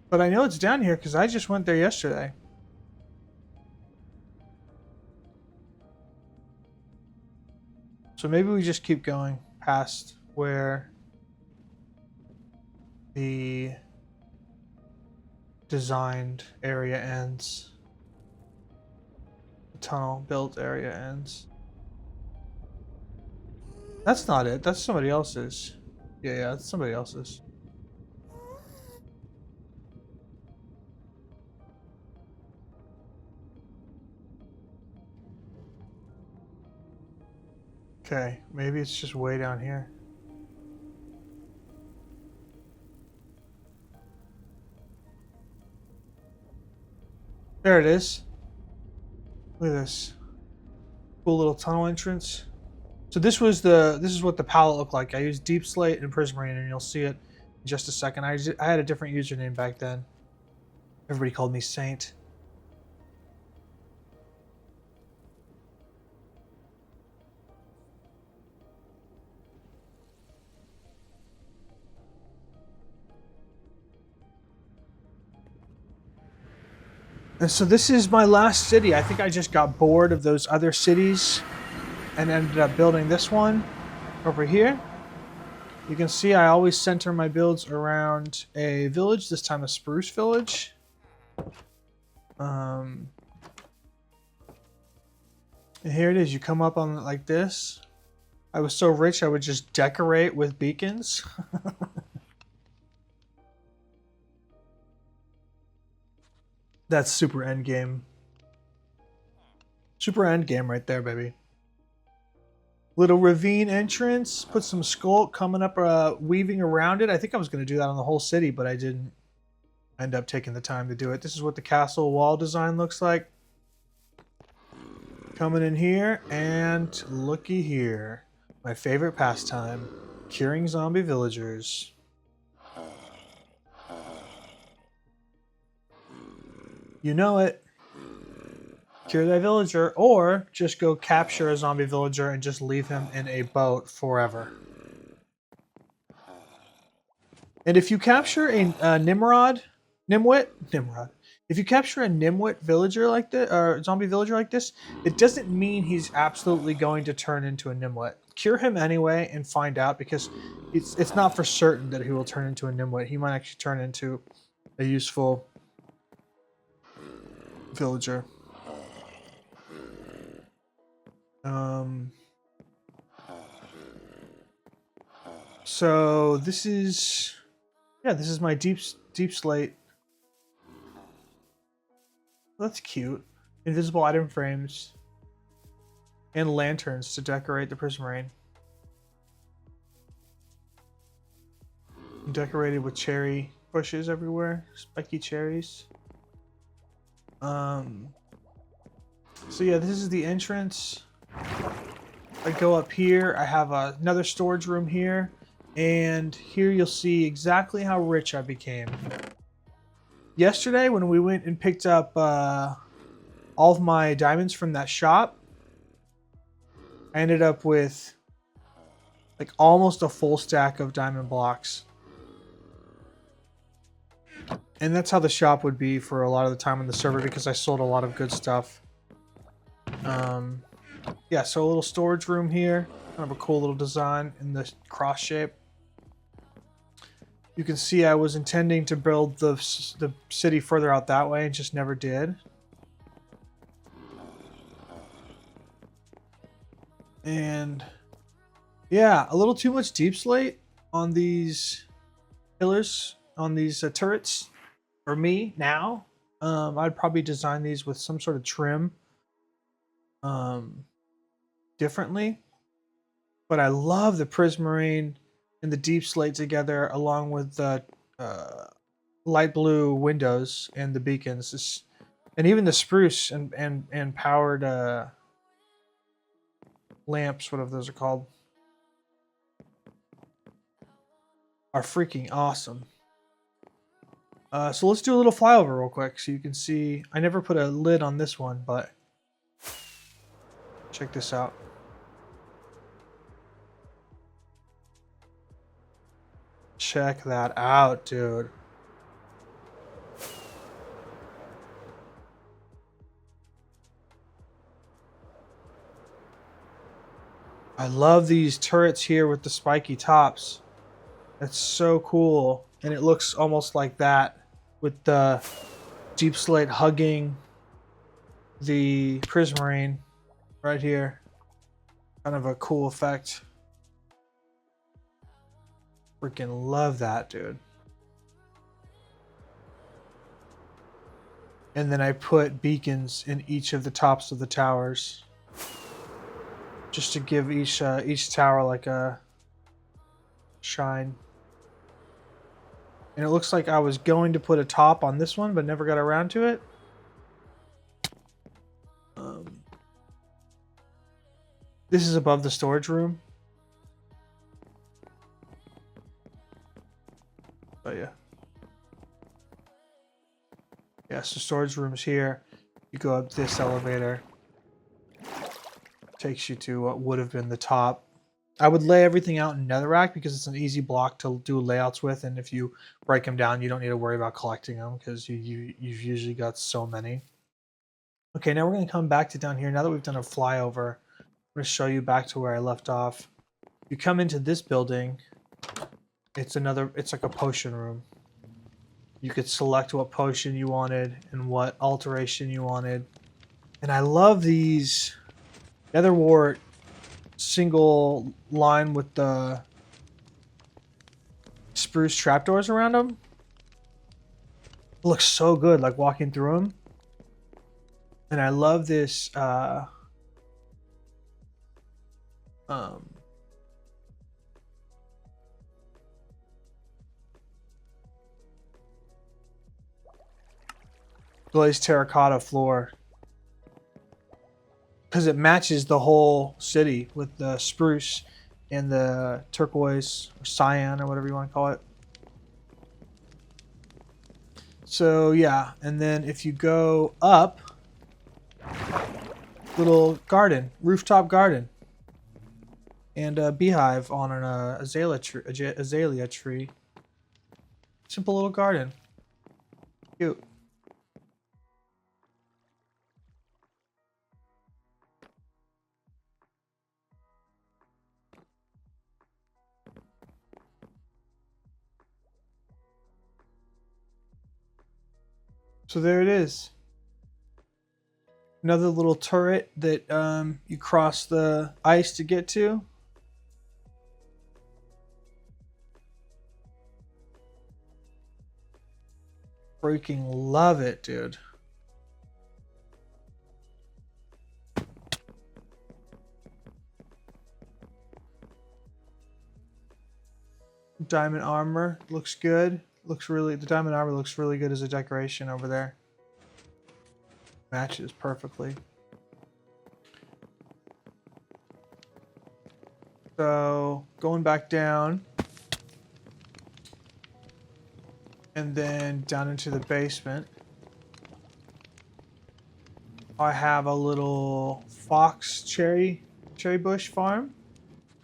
But I know it's down here because I just went there yesterday. So maybe we just keep going past where the designed area ends. The tunnel built area ends. That's not it. That's somebody else's. Yeah, that's somebody else's. Okay, maybe it's just way down here. There it is. Look at this. Cool little tunnel entrance. So this is what the palette looked like. I used Deep Slate and Prismarine, and you'll see it in just a second. I had a different username back then. Everybody called me Saint. And so this is my last city. I think I just got bored of those other cities and ended up building this one over here. You can see I always center my builds around a village, this time a spruce village. And here it is. You come up on it like this. I was so rich I would just decorate with beacons. That's super endgame. Super endgame right there, baby. Little ravine entrance. Put some skulk coming up, weaving around it. I think I was going to do that on the whole city, but I didn't end up taking the time to do it. This is what the castle wall design looks like. Coming in here, and looky here. My favorite pastime. Curing zombie villagers. You know it. Cure that villager, or just go capture a zombie villager and just leave him in a boat forever. And if you capture a Nimrod, if you capture a Nimwit villager like this, or zombie villager like this, it doesn't mean he's absolutely going to turn into a Nimwit. Cure him anyway and find out, because it's not for certain that he will turn into a Nimwit. He might actually turn into a useful villager. So this is my deep slate. That's cute. Invisible item frames and lanterns to decorate the Prismarine. Decorated with cherry bushes everywhere, spiky cherries. So yeah, this is the entrance. I go up here. I have another storage room here, and here you'll see exactly how rich I became. Yesterday, when we went and picked up all of my diamonds from that shop, I ended up with like almost a full stack of diamond blocks. And that's how the shop would be for a lot of the time on the server, because I sold a lot of good stuff. Yeah, so a little storage room here. Kind of a cool little design in the cross shape. You can see I was intending to build the city further out that way and just never did. And yeah, a little too much deep slate on these pillars, on these turrets for me now. I'd probably design these with some sort of trim um, differently. But I love the prismarine and the deep slate together, along with the light blue windows and the beacons, and even the spruce and powered lamps, whatever those are called, are freaking awesome. So let's do a little flyover real quick so you can see. I never put a lid on this one, but check this out. Check that out, dude. I love these turrets here with the spiky tops. That's so cool. And it looks almost like that with the deep slate hugging the prismarine right here. Kind of a cool effect. Freaking love that, dude. And then I put beacons in each of the tops of the towers, just to give each tower like a shine. And it looks like I was going to put a top on this one, but never got around to it. This is above the storage room. Oh yeah. Yeah, so storage room's here. You go up this elevator. Takes you to what would have been the top. I would lay everything out in netherrack because it's an easy block to do layouts with, and if you break them down, you don't need to worry about collecting them because you've usually got so many. Okay, now we're going to come back to down here. Now that we've done a flyover, I'm going to show you back to where I left off. You come into this building, it's like a potion room. You could select what potion you wanted and what alteration you wanted. And I love these Nether Wart single line with the spruce trapdoors around them. It looks so good, like walking through them. And I love this glazed terracotta floor because it matches the whole city with the spruce and the turquoise or cyan or whatever you want to call it. So yeah, and then if you go up, little garden, rooftop garden, and a beehive on an azalea tree. Simple little garden. Cute. So there it is. Another little turret that you cross the ice to get to. Freaking love it, dude. Diamond armor looks good. The diamond armor looks really good as a decoration over there. Matches perfectly. So going back down and then down into the basement, I have a little fox cherry bush farm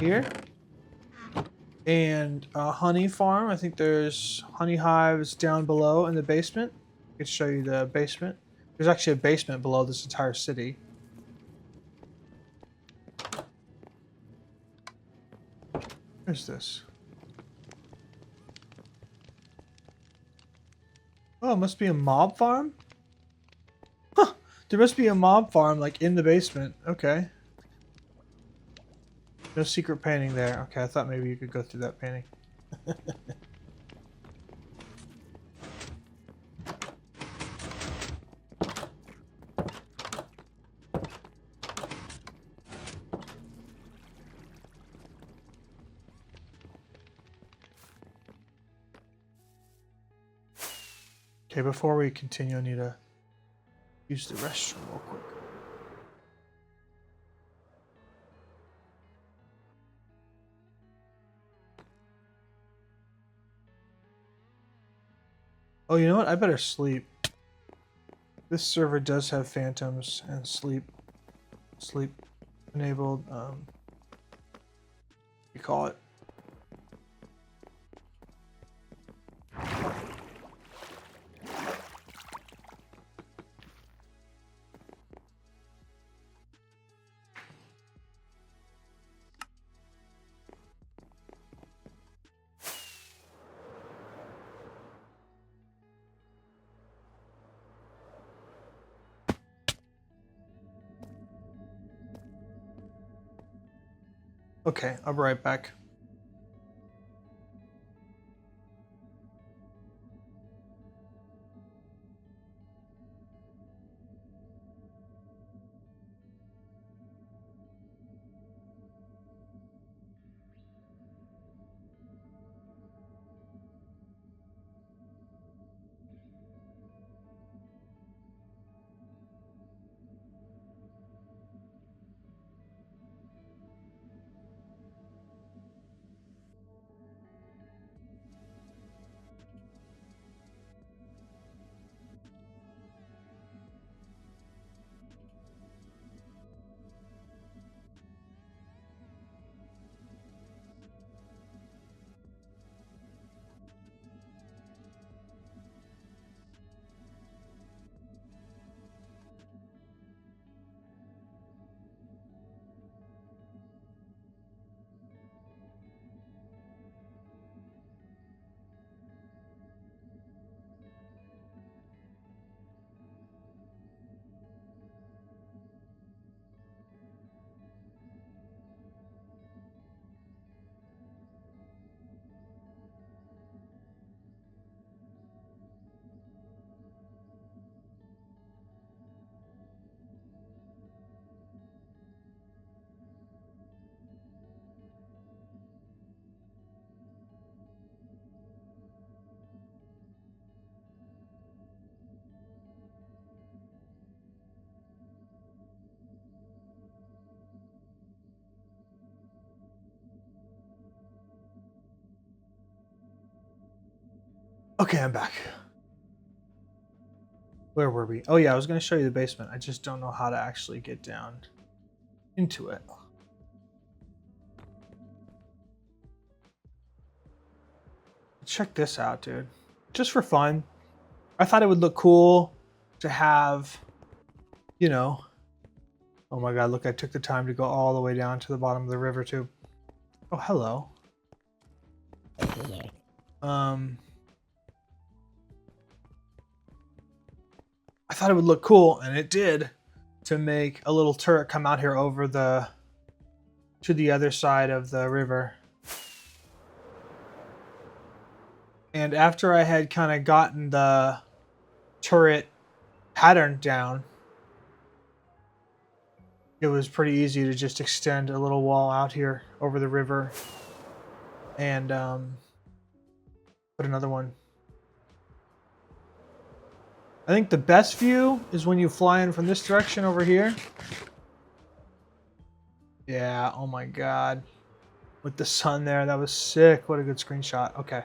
here. And a honey farm. I think there's honey hives down below in the basement. I could show you the basement. There's actually a basement below this entire city. Where's this? Oh, it must be a mob farm? Huh. There must be a mob farm like in the basement. Okay. No secret painting there. Okay, I thought maybe you could go through that painting. Okay, before we continue, I need to use the restroom real quick. Oh, you know what? I better sleep. This server does have phantoms and sleep enabled. You call it. Okay, I'll be right back. Okay, I'm back. Where were we? Oh yeah, I was going to show you the basement. I just don't know how to actually get down into it. Check this out, dude. Just for fun. I thought it would look cool to have, you know... Oh my god, look, I took the time to go all the way down to the bottom of the river, too. Oh, hello. I thought it would look cool, and it did, to make a little turret come out here over to the other side of the river. And after I had kind of gotten the turret pattern down, it was pretty easy to just extend a little wall out here over the river and put another one. I think the best view is when you fly in from this direction over here. Yeah, oh my god. With the sun there, that was sick. What a good screenshot. Okay.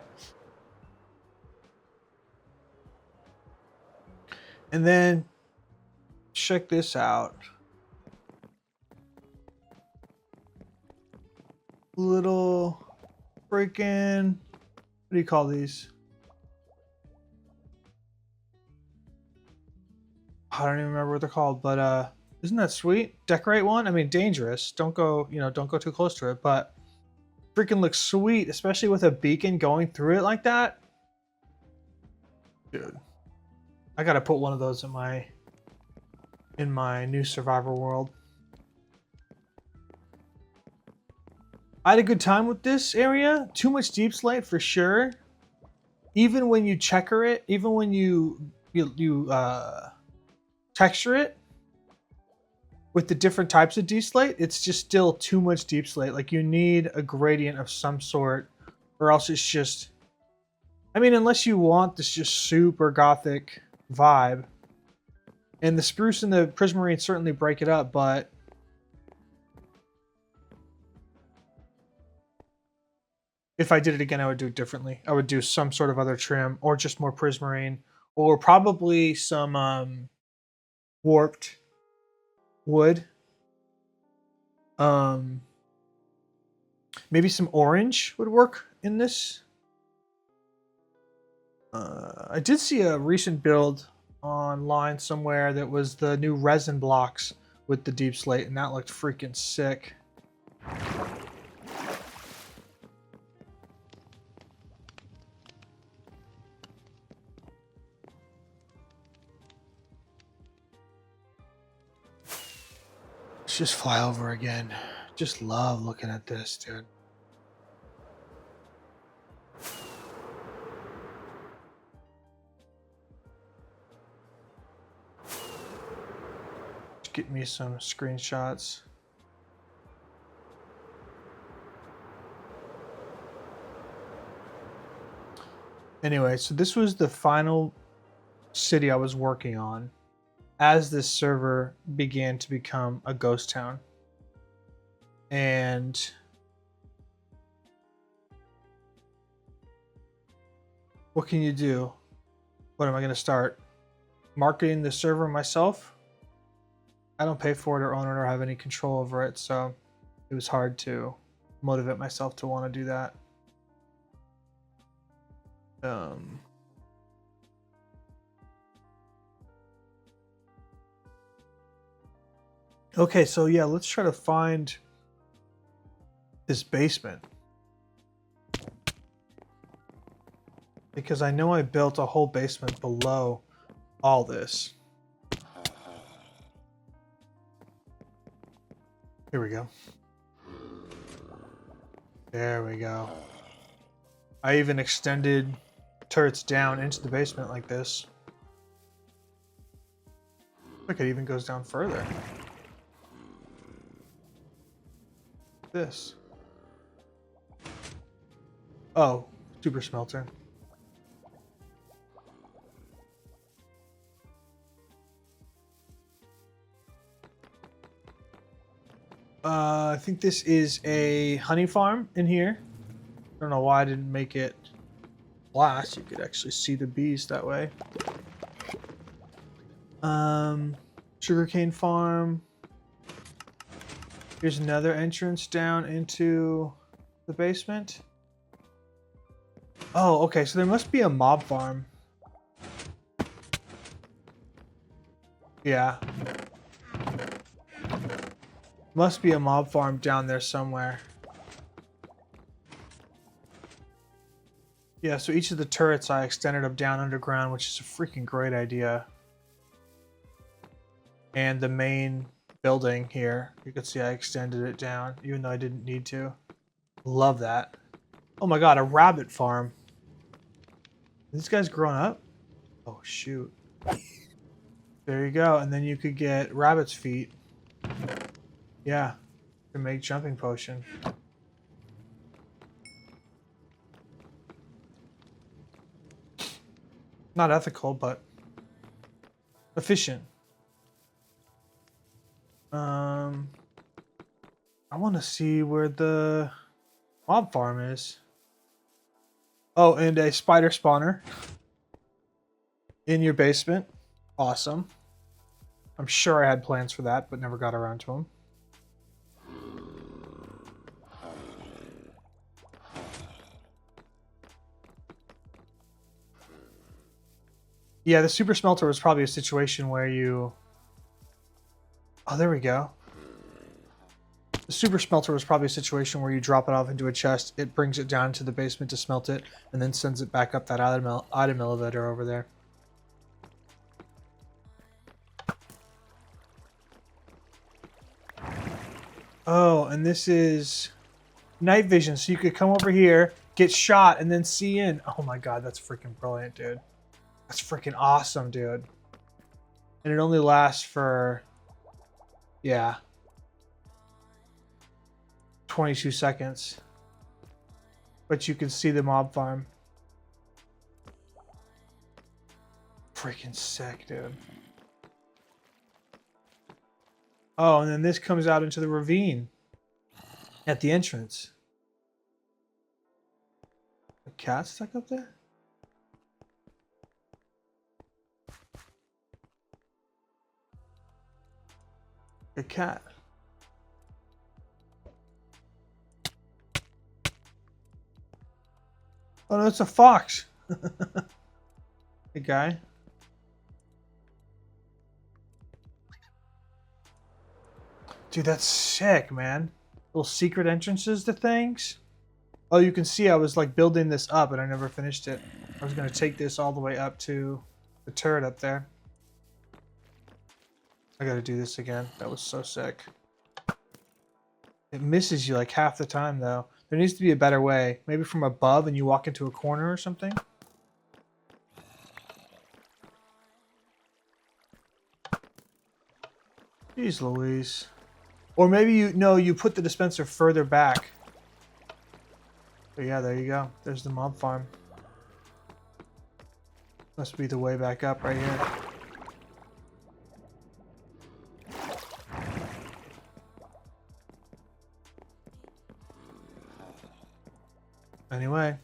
And then check this out. Little freaking, what do you call these? I don't even remember what they're called, but isn't that sweet? Decorate one? I mean, dangerous. Don't go, don't go too close to it, but freaking looks sweet, especially with a beacon going through it like that. Dude, I gotta put one of those in my new Survivor world. I had a good time with this area. Too much deep slate for sure. Even when you checker it, even when you texture it with the different types of deep slate, it's just still too much deep slate. Like you need a gradient of some sort, or else it's just. I mean, unless you want this just super gothic vibe, and the spruce and the prismarine certainly break it up, but. If I did it again, I would do it differently. I would do some sort of other trim, or just more prismarine, or probably some warped wood. Maybe some orange would work in this. I did see a recent build online somewhere that was the new resin blocks with the deep slate, and that looked freaking sick. Let's just fly over again. Just love looking at this, dude. Just get me some screenshots. Anyway, so this was the final city I was working on as this server began to become a ghost town. And what can you do? What am I going to start? Marketing the server myself? I don't pay for it or own it or have any control over it, so it was hard to motivate myself to want to do that. Okay, so yeah, let's try to find this basement. Because I know I built a whole basement below all this. Here we go. There we go. I even extended turrets down into the basement like this. Look, it even goes down further. This. Oh, super smelter. I think this is a honey farm in here. I don't know why I didn't make it glass. You could actually see the bees that way. Sugarcane farm. Here's another entrance down into the basement. Oh, okay, so there must be a mob farm. Yeah. Must be a mob farm down there somewhere. Yeah, so each of the turrets I extended up down underground, which is a freaking great idea. And the main building here, you can see I extended it down, even though I didn't need to. Love that. Oh my god, a rabbit farm. These guys grown up? Oh shoot. There you go, and then you could get rabbit's feet. Yeah, to make jumping potion. Not ethical, but efficient. I want to see where the mob farm is. Oh, and a spider spawner in your basement. Awesome. I'm sure I had plans for that, but never got around to them. Yeah, the super smelter was probably a situation where you... Oh, there we go. The super smelter was probably a situation where you drop it off into a chest, it brings it down to the basement to smelt it, and then sends it back up that item elevator over there. Oh, and this is night vision, so you could come over here, get shot, and then see in. Oh my god, that's freaking brilliant, dude. That's freaking awesome, dude. And it only lasts for, yeah, 22 seconds. But you can see the mob farm. Freaking sick, dude. Oh, and then this comes out into the ravine at the entrance. A cat stuck up there? A cat. Oh no, it's a fox. Hey, guy. Dude, that's sick, man. Little secret entrances to things. Oh, you can see I was like building this up and I never finished it. I was going to take this all the way up to the turret up there. I got to do this again. That was so sick. It misses you like half the time, though. There needs to be a better way. Maybe from above and you walk into a corner or something. Jeez Louise. Or maybe you put the dispenser further back. But yeah, there you go. There's the mob farm. Must be the way back up right here. Anyway.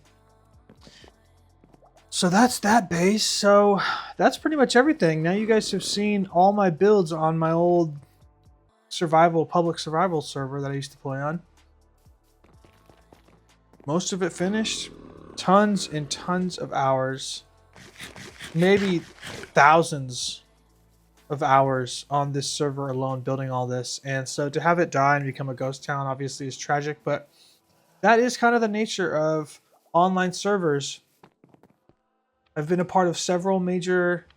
So that's that base. So that's pretty much everything. Now you guys have seen all my builds on my old public survival server that I used to play on. Most of it finished. Tons and tons of hours. Maybe thousands of hours on this server alone building all this. And so to have it die and become a ghost town obviously is tragic, but that is kind of the nature of online servers. I've been a part of several major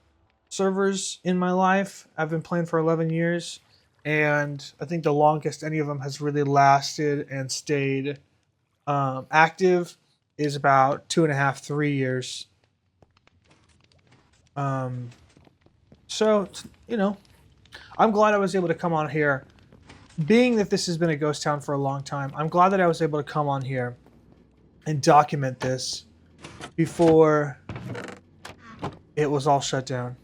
servers in my life. I've been playing for 11 years, and I think the longest any of them has really lasted and stayed active is about 2.5, 3 years. So, you know, I'm glad I was able to come on here. Being that this has been a ghost town for a long time, I'm glad that I was able to come on here and document this before it was all shut down.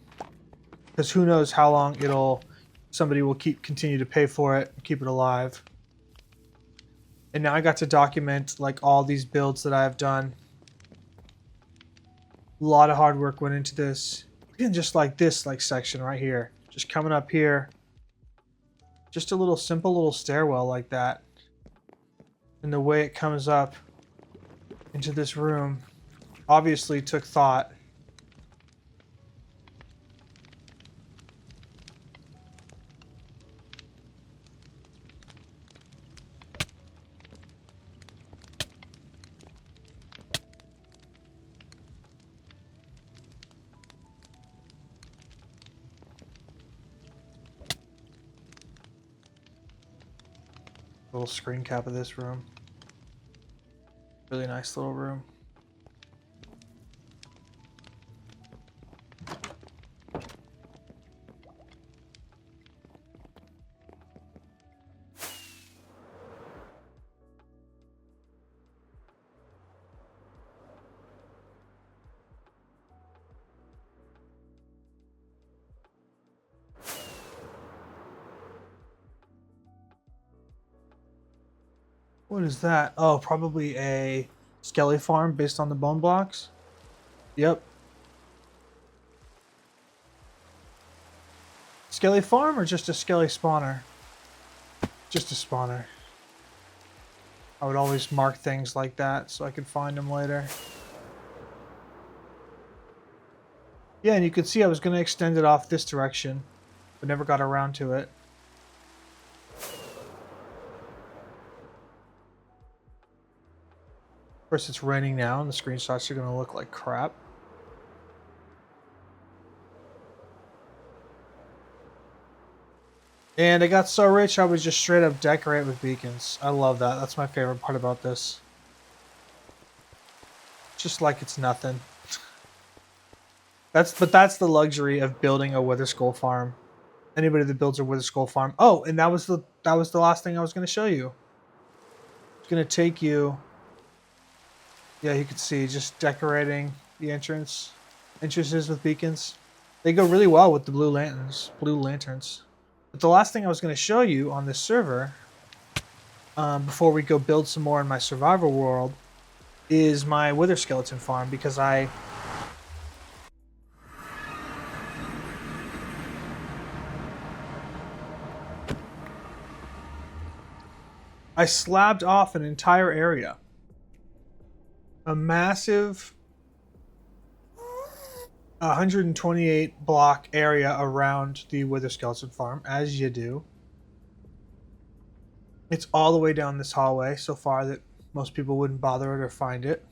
Because who knows how long somebody will continue to pay for it, keep it alive. And now I got to document like all these builds that I've done. A lot of hard work went into this. Even just like this section right here. Just coming up here. Just a little simple little stairwell like that. And the way it comes up into this room obviously took thought. Little screen cap of this room. Really nice little room. What is that? Oh, probably a skelly farm based on the bone blocks. Yep. Skelly farm or just a skelly spawner? Just a spawner. I would always mark things like that so I could find them later. Yeah, and you could see I was going to extend it off this direction, but never got around to it. Of course, it's raining now, and the screenshots are going to look like crap. And I got so rich, I would just straight up decorate with beacons. I love that. That's my favorite part about this. Just like it's nothing. But that's the luxury of building a Wither Skull farm. Anybody that builds a Wither Skull farm. Oh, and that was the last thing I was going to show you. It's going to take you. Yeah, you can see just decorating the entrances with beacons. They go really well with the blue lanterns. But the last thing I was going to show you on this server, before we go build some more in my survival world, is my Wither Skeleton farm, because I slabbed off an entire area. A massive 128 block area around the Wither Skeleton farm, as you do. It's all the way down this hallway so far that most people wouldn't bother it or find it.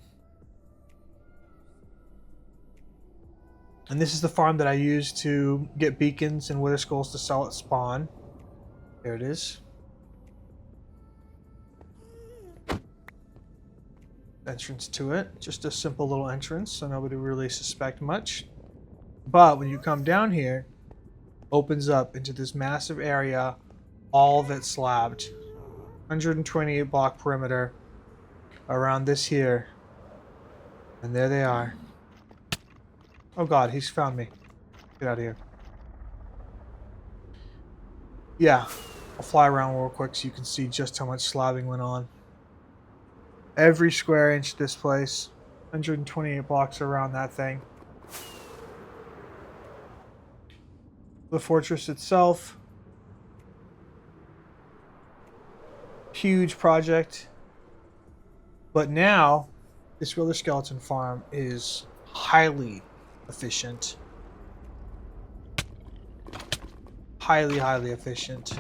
And this is the farm that I use to get beacons and Wither Skulls to sell at spawn. There it is. Entrance to it. Just a simple little entrance, so nobody would really suspect much. But when you come down here, opens up into this massive area, all of it slabbed. 128 block perimeter around this here. And there they are. Oh god, he's found me. Get out of here. Yeah, I'll fly around real quick so you can see just how much slabbing went on. Every square inch of this place. 128 blocks around that thing. The fortress itself. Huge project. But now, this Wither Skeleton farm is highly efficient. Highly efficient.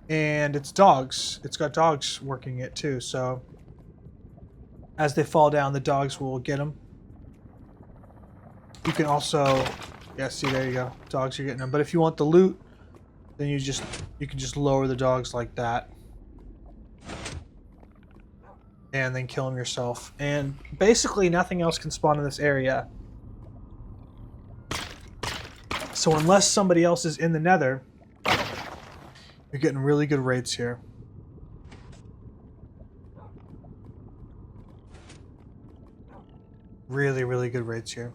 And it's dogs. It's got dogs working it too, so as they fall down, the dogs will get them. You can also, yeah, see, there you go. Dogs are getting them. But if you want the loot, then you can just lower the dogs like that. And then kill them yourself. And basically nothing else can spawn in this area. So unless somebody else is in the nether, you're getting really good rates here. Really good rates here.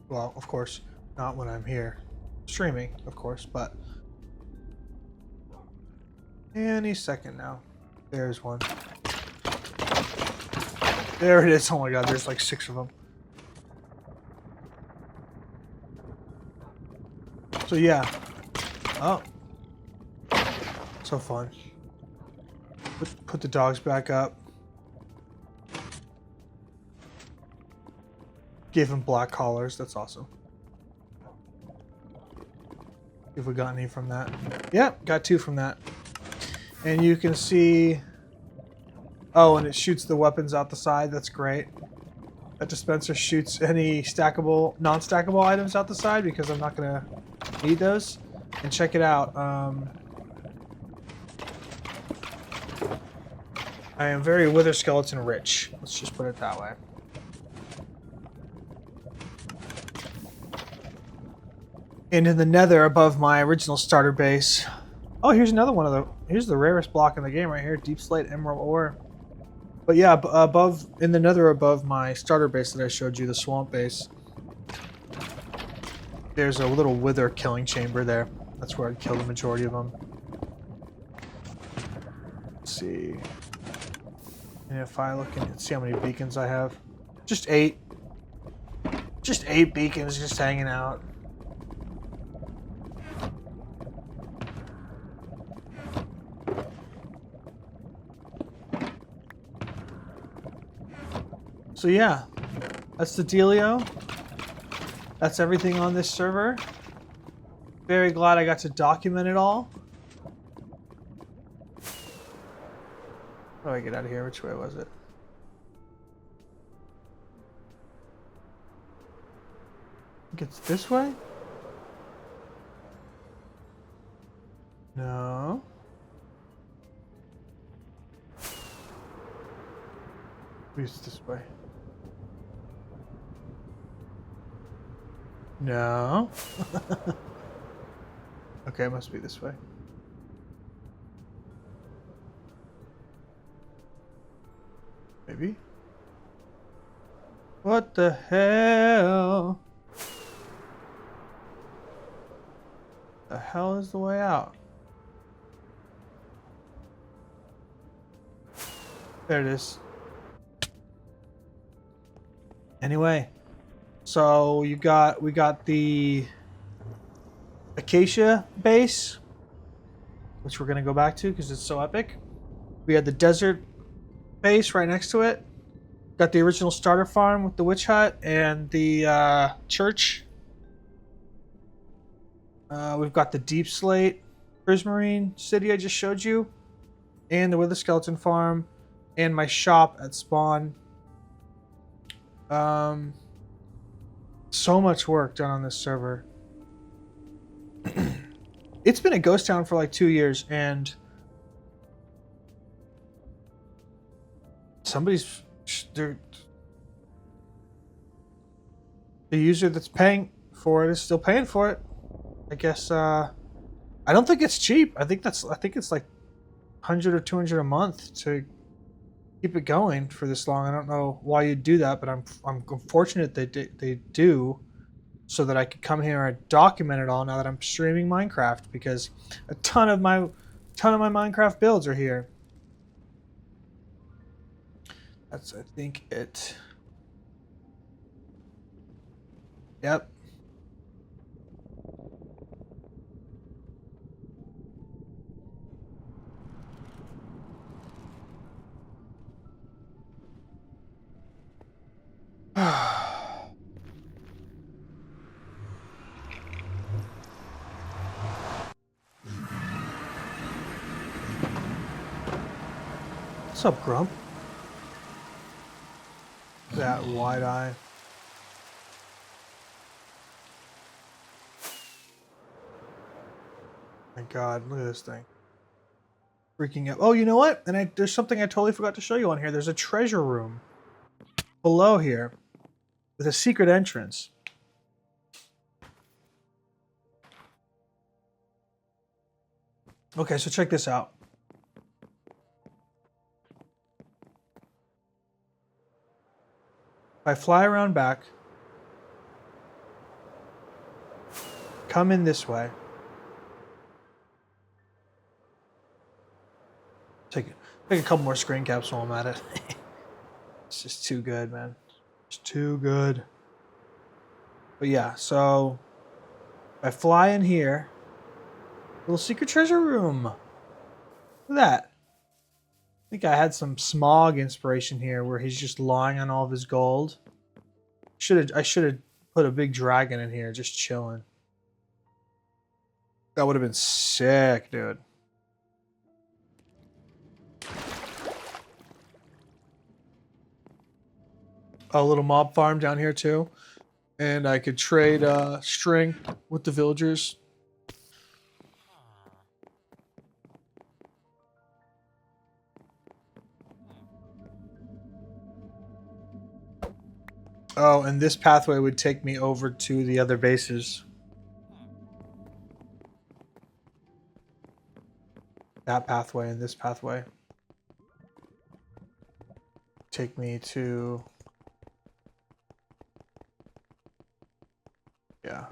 Well, of course, not when I'm here streaming, of course, but any second now. There's one. There it is. Oh my god, there's like 6 of them. So yeah. Oh. So fun. Put the dogs back up. Gave him black collars. That's awesome. If we got any from that. Yeah, got 2 from that. And you can see... Oh, and it shoots the weapons out the side. That's great. That dispenser shoots any stackable, non-stackable items out the side because I'm not going to need those. And check it out. I am very Wither Skeleton rich. Let's just put it that way. And in the nether above my original starter base. Oh, here's another one of the... Here's the rarest block in the game right here. Deep Slate Emerald Ore. But yeah, above... In the nether above my starter base that I showed you, the swamp base. There's a little wither killing chamber there. That's where I'd kill the majority of them. Let's see. And if I look and see how many beacons I have. Just 8. Just 8 beacons just hanging out. So yeah, that's the dealio. That's everything on this server. Very glad I got to document it all. How do I get out of here? Which way was it? I think it's this way? No. Maybe it's this way. No. Okay, it must be this way. Maybe. What the hell? The hell is the way out? There it is. Anyway, so we got the Acacia base, which we're gonna go back to because it's so epic. We had the desert base right next to it. Got the original starter farm with the witch hut and the church. We've got the deep slate prismarine city I just showed you, and the wither skeleton farm, and my shop at spawn. So much work done on this server. It's been a ghost town for like 2 years, and somebody's the user that's paying for it is still paying for it. I guess I don't think it's cheap. I think it's like 100 or 200 a month to keep it going for this long. I don't know why you'd do that, but I'm fortunate they do, so that I could come here and document it all now that I'm streaming Minecraft, because a ton of my Minecraft builds are here. That's, I think, it. Yep. What's up, Grump? That wide eye. My God, look at this thing. Freaking out. Oh, you know what? And there's something I totally forgot to show you on here. There's a treasure room below here with a secret entrance. Okay, so check this out. If I fly around back, come in this way. Take a couple more screen caps while I'm at it. It's just too good, man. It's too good. But yeah, so I fly in here. Little secret treasure room. Look at that. I think I had some Smog inspiration here where he's just lying on all of his gold. I should have put a big dragon in here just chilling. That would have been sick, dude. A little mob farm down here too. And I could trade string with the villagers. Oh, and this pathway would take me over to the other bases. That pathway and this pathway take me to... Yeah.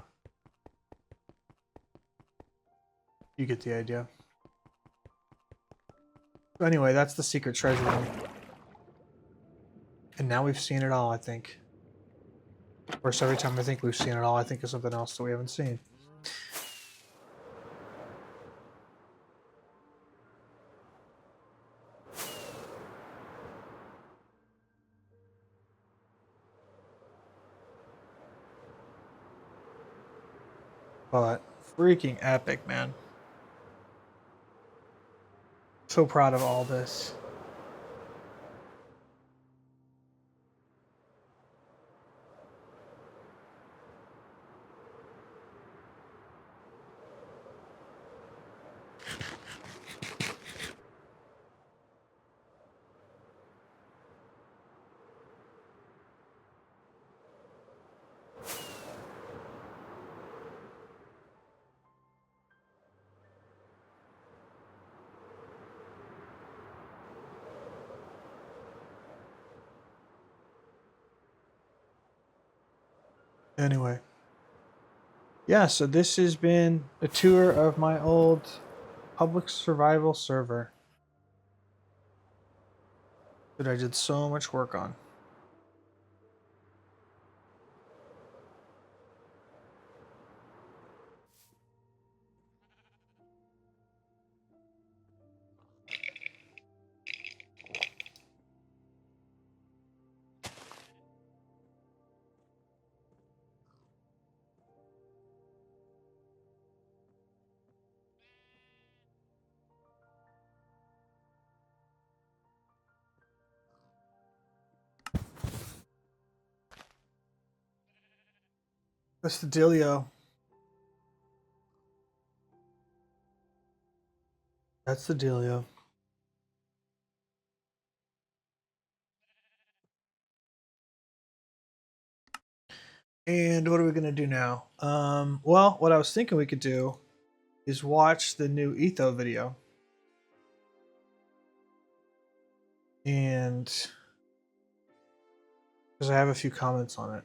You get the idea. So anyway, that's the secret treasure room. And now we've seen it all, I think. Of course, every time I think we've seen it all, I think of something else that we haven't seen. But freaking epic, man. So proud of all this. Anyway. Yeah, so this has been a tour of my old public survival server that I did so much work on. That's the dealio. That's the dealio. And what are we gonna do now? Well, what I was thinking we could do is watch the new Etho video. And because I have a few comments on it.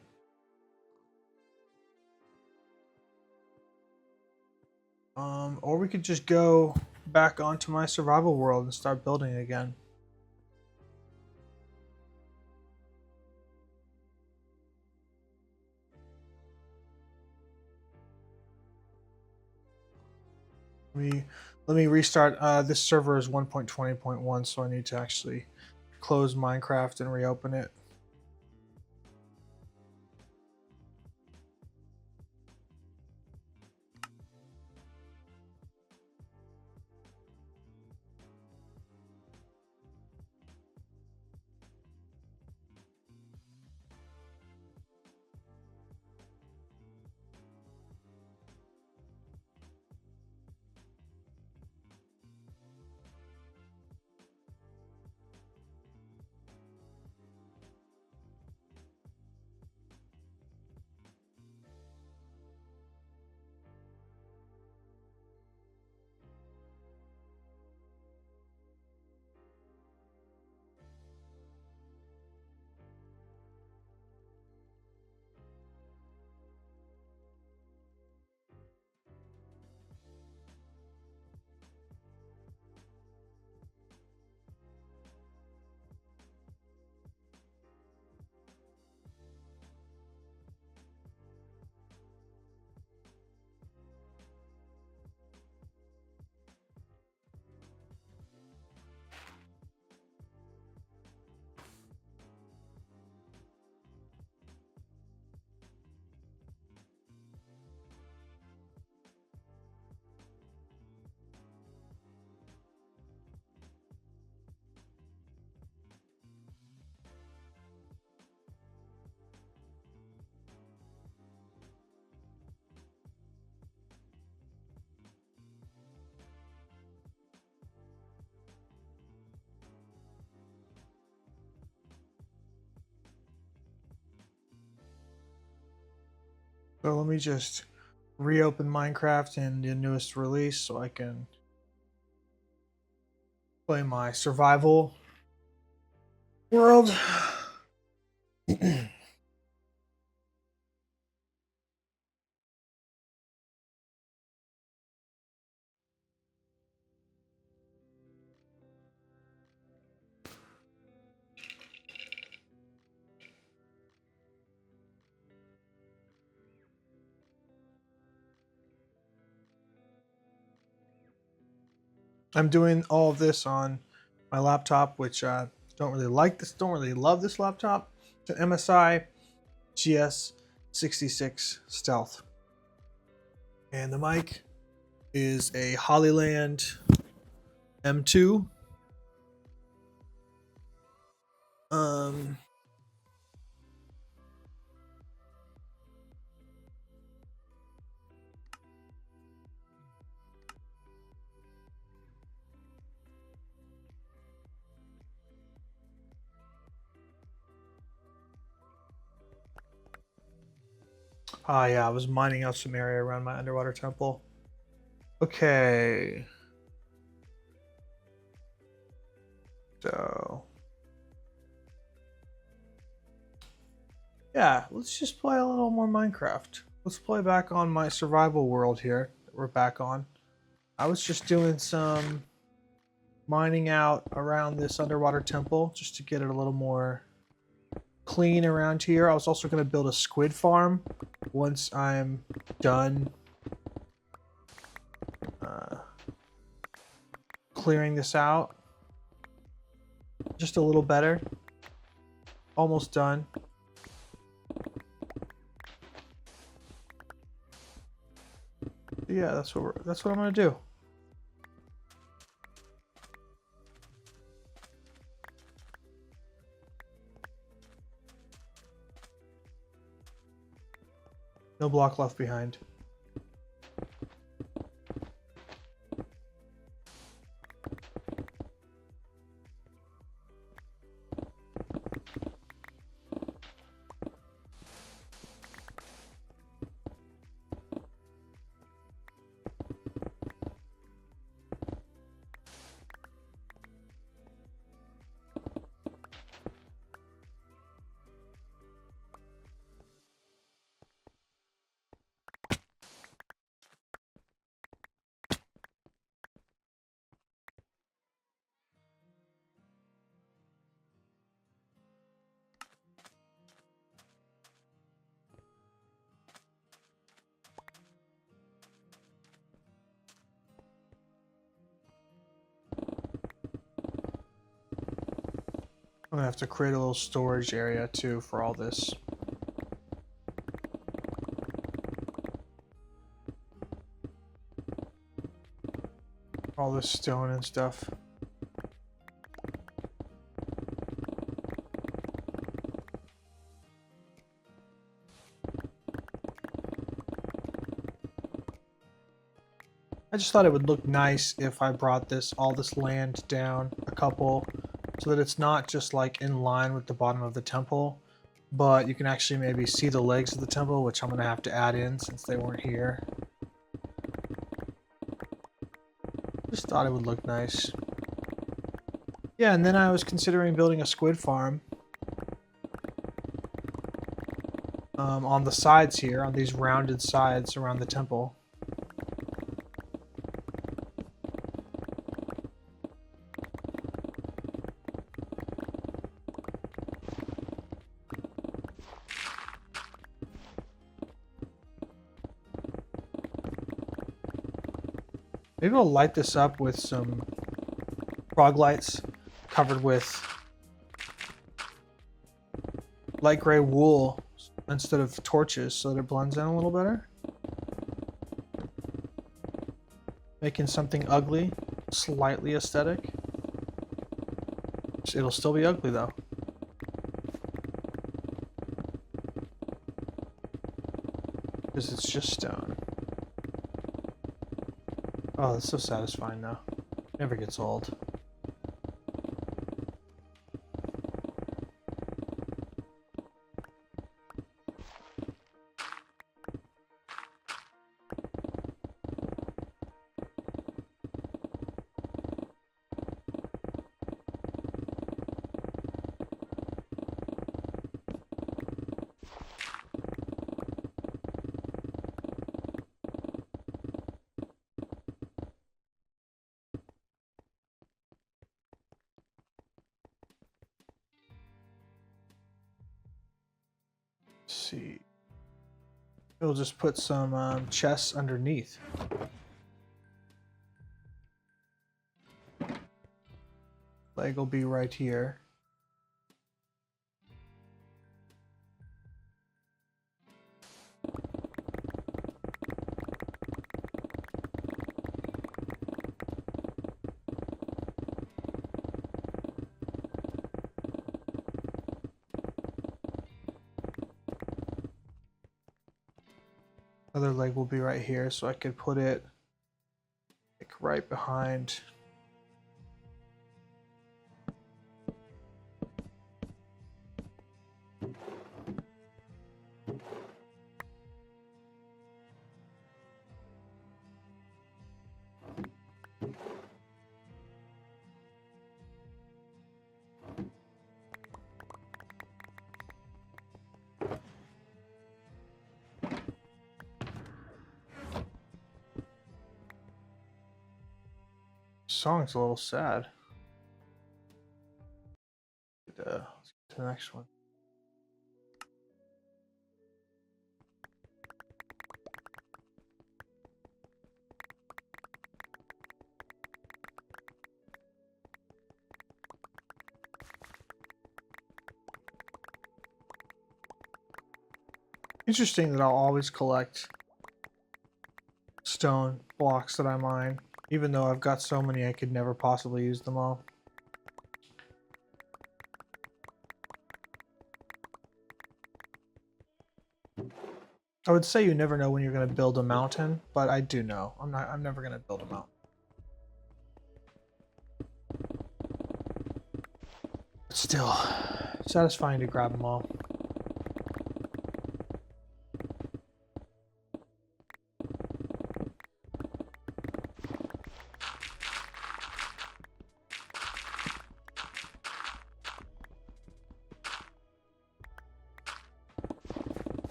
Or we could just go back onto my survival world and start building again. Let me restart. This server is 1.20.1, so I need to actually close Minecraft and reopen it. So let me just reopen Minecraft in the newest release so I can play my survival world. I'm doing all of this on my laptop, which don't really like this, don't really love this laptop. It's an MSI GS66 Stealth. And the mic is a Hollyland M2. Yeah, I was mining out some area around my underwater temple. Okay. So Yeah, let's just play a little more Minecraft. Let's play back on my survival world here that we're back on. I was just doing some mining out around this underwater temple just to get it a little more clean around here. I was also going to build a squid farm once I'm done clearing this out. Just a little better. Almost done. Yeah, that's what I'm gonna do. No block left behind. I'm gonna have to create a little storage area too for all this. All this stone and stuff. I just thought it would look nice if I brought all this land down a couple so that it's not just like in line with the bottom of the temple, but you can actually maybe see the legs of the temple, which I'm going to have to add in since they weren't here. Just thought it would look nice. Yeah, and then I was considering building a squid farm on the sides here, on these rounded sides around the temple. Maybe I'll light this up with some frog lights covered with light gray wool instead of torches so that it blends in a little better. Making something ugly slightly aesthetic. It'll still be ugly though. Because it's just stone. Oh, that's so satisfying though. Never gets old. Let's see. We'll just put some chests underneath. Leg will be right here. Other leg will be right here, so I could put it like right behind. song's a little sad. Let's get to the next one. Interesting that I'll always collect stone blocks that I mine, even though I've got so many I could never possibly use them all. I would say you never know when you're going to build a mountain, but I do know. I'm never going to build a mountain. But still, satisfying to grab them all.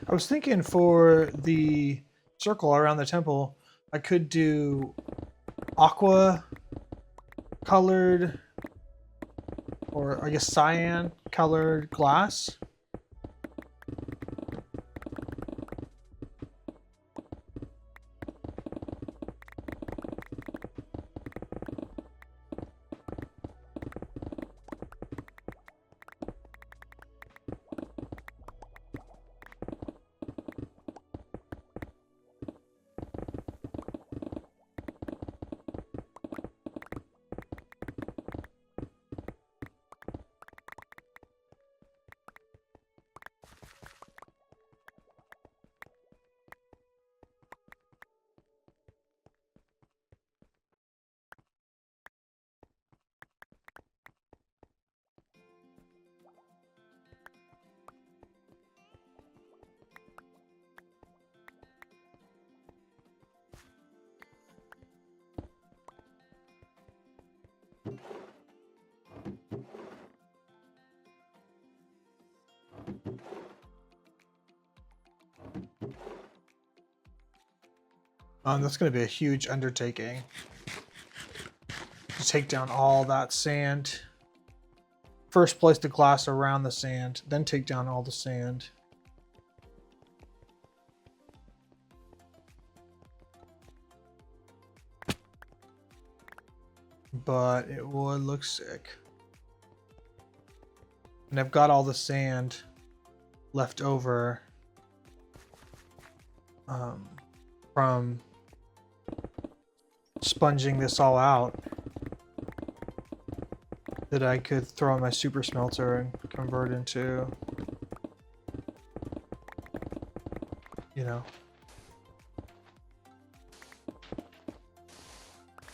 I was thinking for the circle around the temple, I could do aqua colored, or I guess cyan colored glass. That's going to be a huge undertaking to take down all that sand. First place the glass around the sand, then take down all the sand. But it would look sick. And I've got all the sand left over from sponging this all out that I could throw in my super smelter and convert into, you know,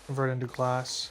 convert into glass.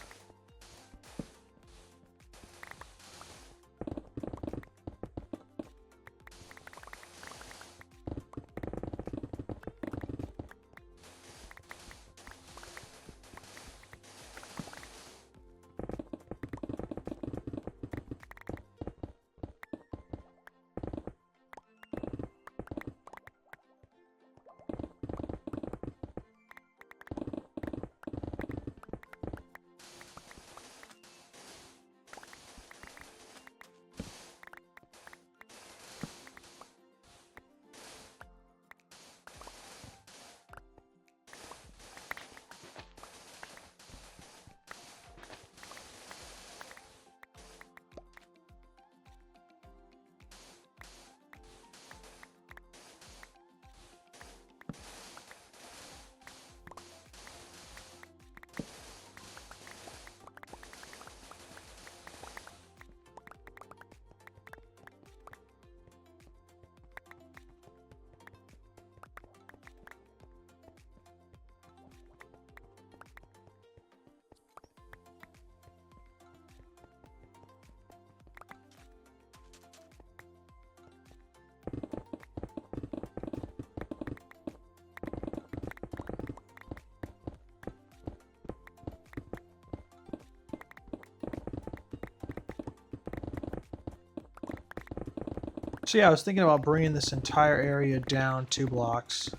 So yeah, I was thinking about bringing this entire area down 2 blocks.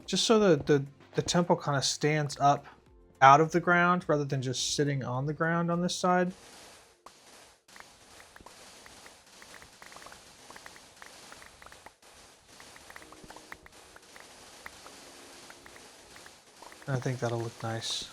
Just so the temple kind of stands up out of the ground rather than just sitting on the ground on this side. And I think that'll look nice.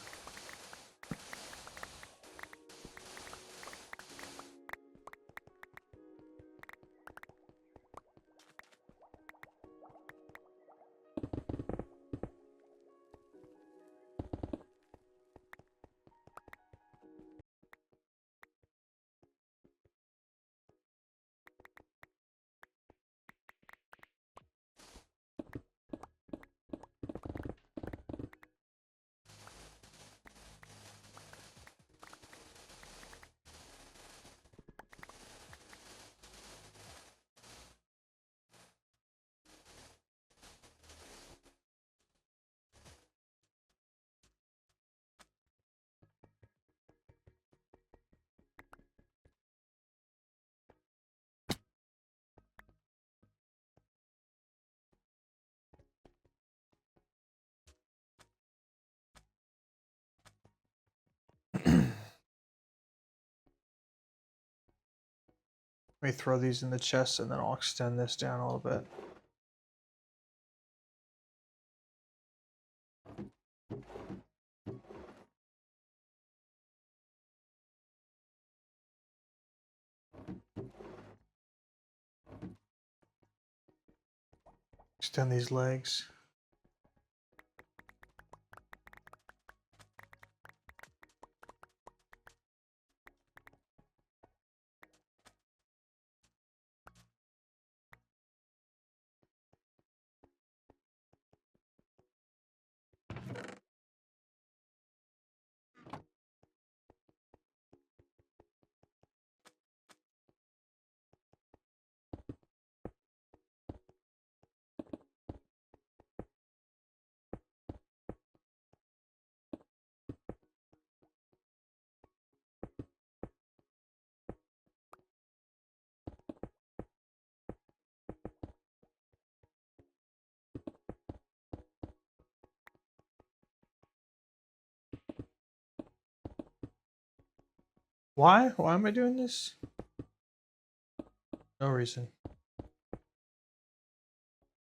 Let me throw these in the chest and then I'll extend this down a little bit. Extend these legs. Why? Why am I doing this? No reason.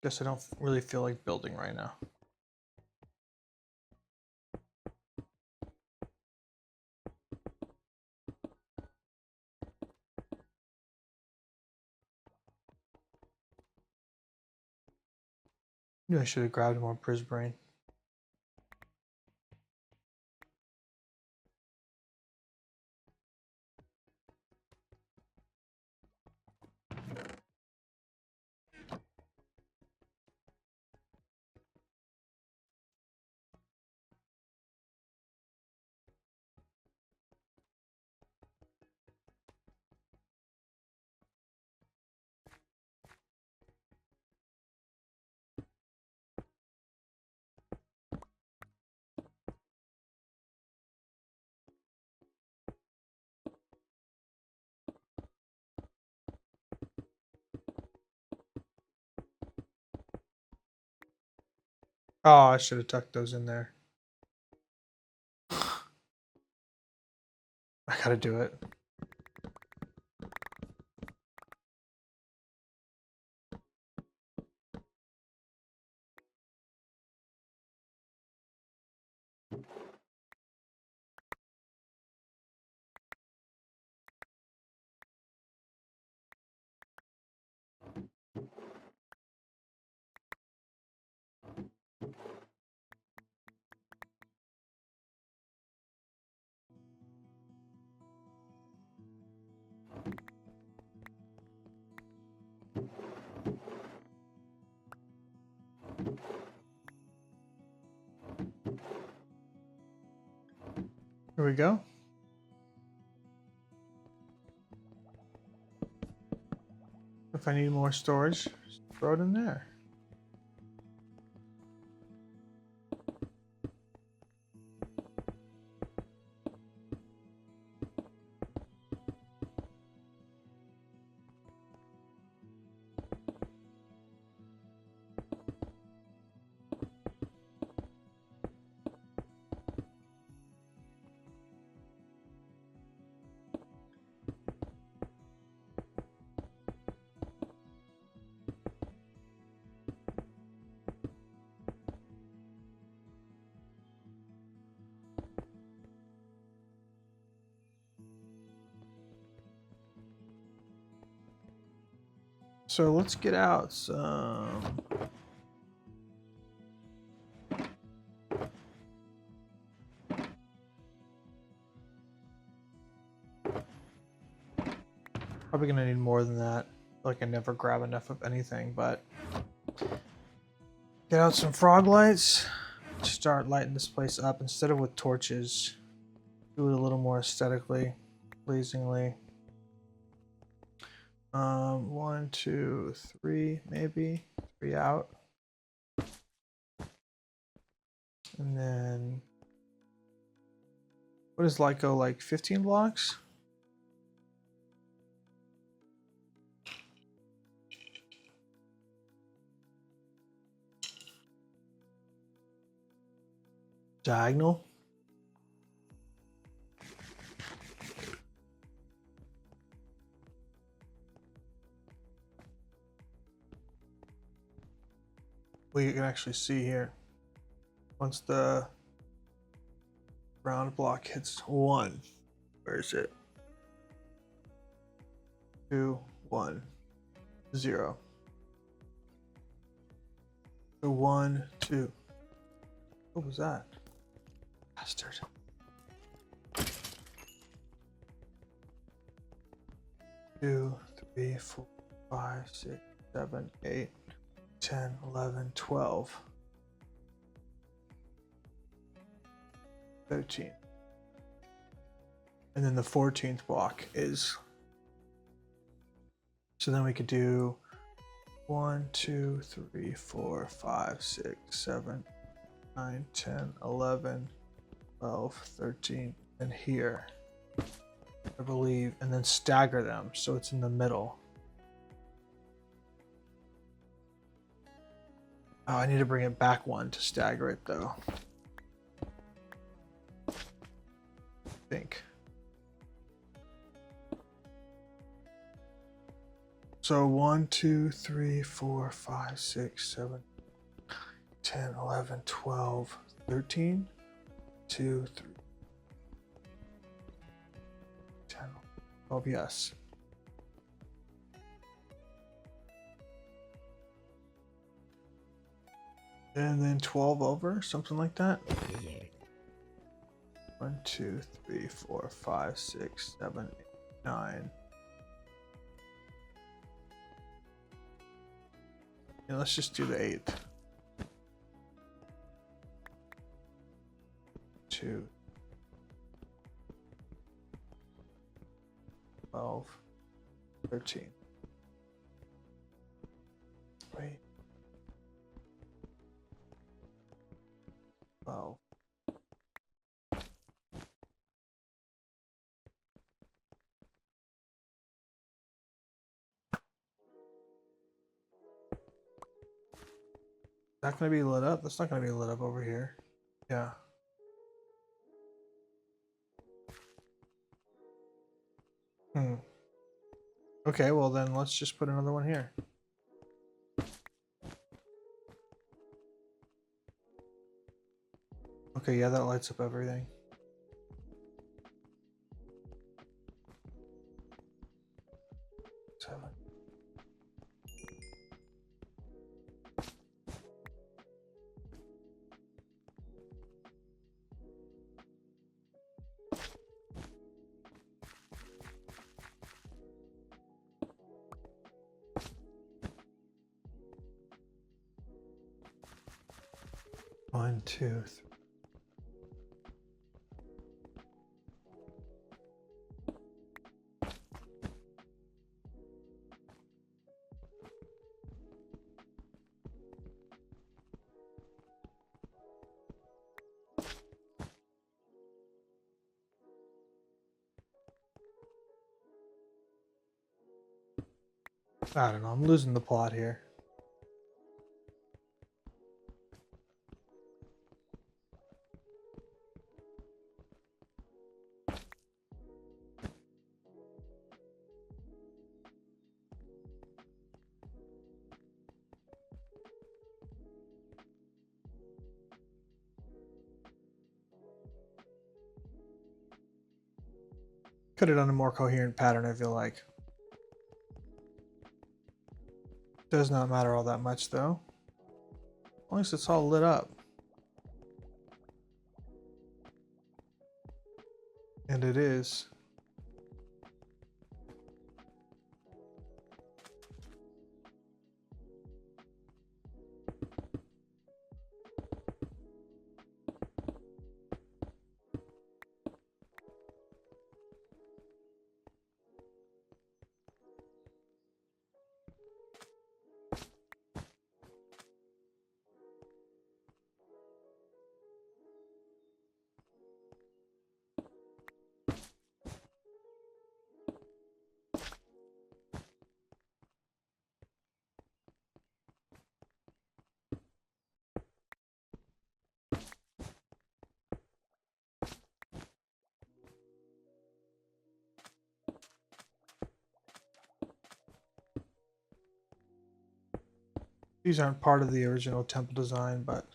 Guess I don't really feel like building right now. Knew I should have grabbed more Prisbrain. Oh, I should have tucked those in there. I gotta do it. Here we go. If I need more storage, just throw it in there. So let's get out some. Probably gonna need more than that. Like I never grab enough of anything, but get out some frog lights. Start lighting this place up instead of with torches. Do it a little more aesthetically, pleasingly. 1, 2, 3, maybe 3 out, and then what does light go like 15 blocks? Diagonal. We can actually see here once the round block hits 1. Where is it? 2, 1, 0. So 1, 2. What was that? Bastard. 2, 3, 4, 5, 6, 7, 8, 10, 11, 12, 13. And then the 14th block is. So then we could do 1, 2, 3, 4, 5, 6, 7, 9, 10, 11, 12, 13, and here, I believe, and then stagger them so it's in the middle. Oh, I need to bring it back 1 to stagger it though. I think. So 1, 2, 3, 4, 5, 6, 7, 10, 11, 12, 13, 2, 3, 10, 12, yes. And then 12 over, something like that. 1, 2, 3, 4, 5, 6, 7, 8, 9. Yeah, let's just do the 8th. 2, 12, 13. Wait. 12. Is that going to be lit up? That's not going to be lit up over here. Yeah. Okay, well then let's just put another one here. Okay, yeah, that lights up everything. Seven. One, two, three. I don't know, I'm losing the plot here. Could have done a more coherent pattern, I feel like. Does not matter all that much though. As long as it's all lit up. And it is. These aren't part of the original temple design, but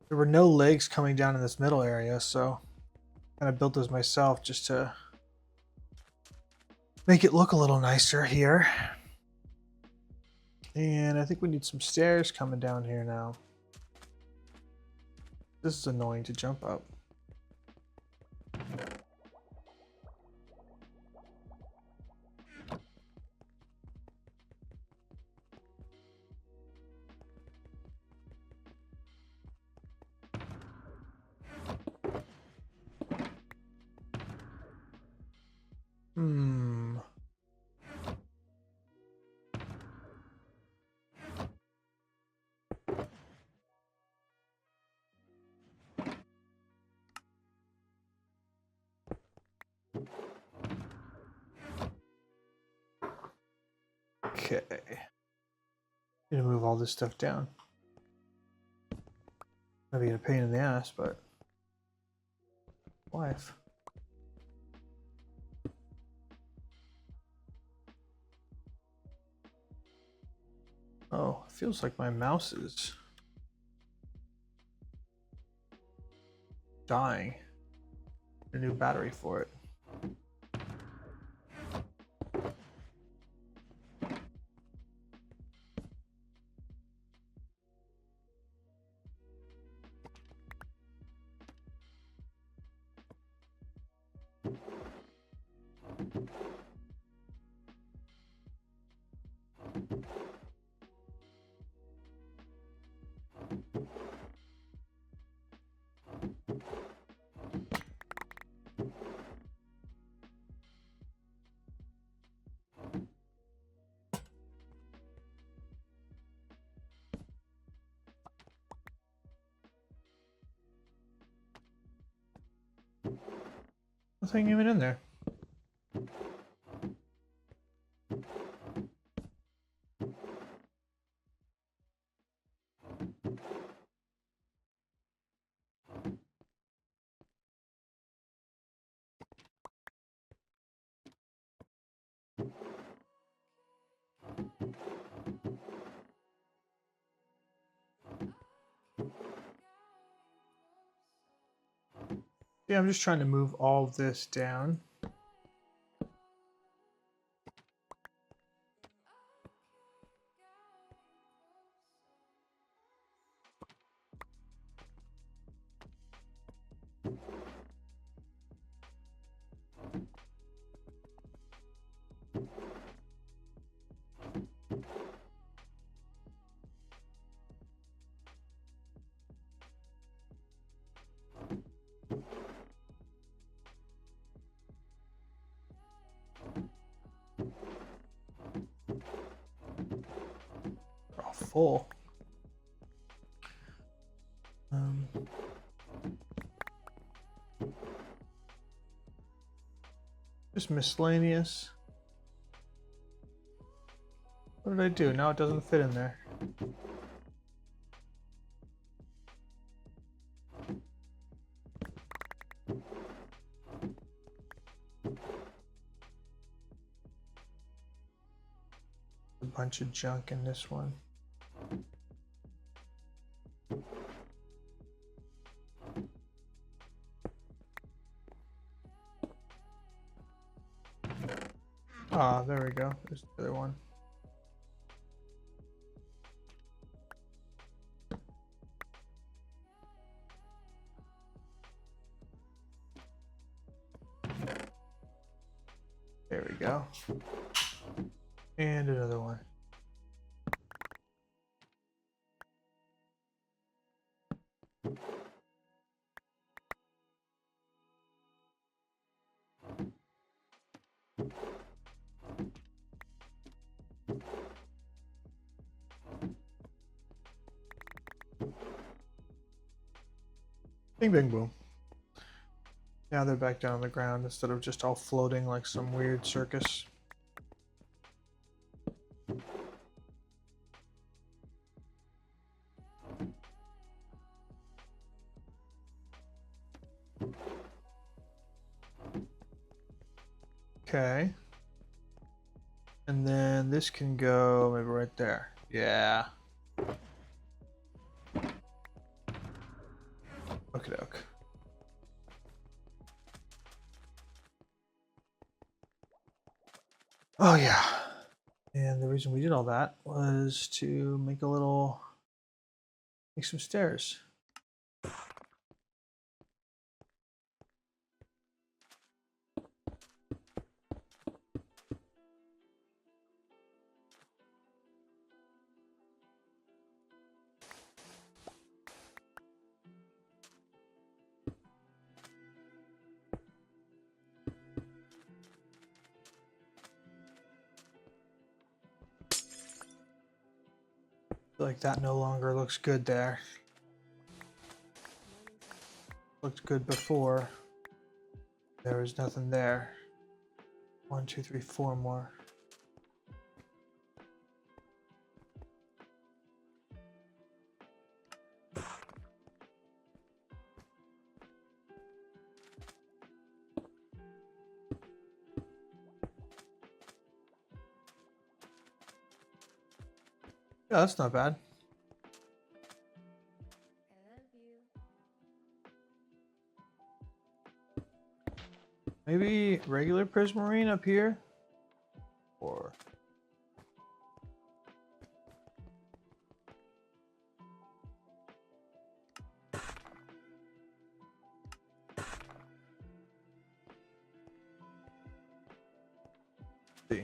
there were no legs coming down in this middle area, so I kind of built those myself just to make it look a little nicer here. And I think we need some stairs coming down here now. This is annoying to jump up. Hmm. Okay. Need to move all this stuff down. Maybe a pain in the ass, but life. Oh, it feels like my mouse is dying. A new battery for it. Nothing even in there. Yeah, I'm just trying to move all of this down. They're all full. Just miscellaneous. What did I do? Now it doesn't fit in there. A bunch of junk in this one. Ah, there we go. There's the other one. There we go. And another one. Bing, bing, boom. Now they're back down on the ground instead of just all floating like some weird circus. Okay. And then this can go maybe right there. Yeah. Okie doke. Oh yeah. And the reason we did all that was to make some stairs. Feel like that no longer looks good there. Looked good before. There was nothing there. 1, 2, 3, 4 more. Yeah, that's not bad. Maybe regular prismarine up here? Or... see.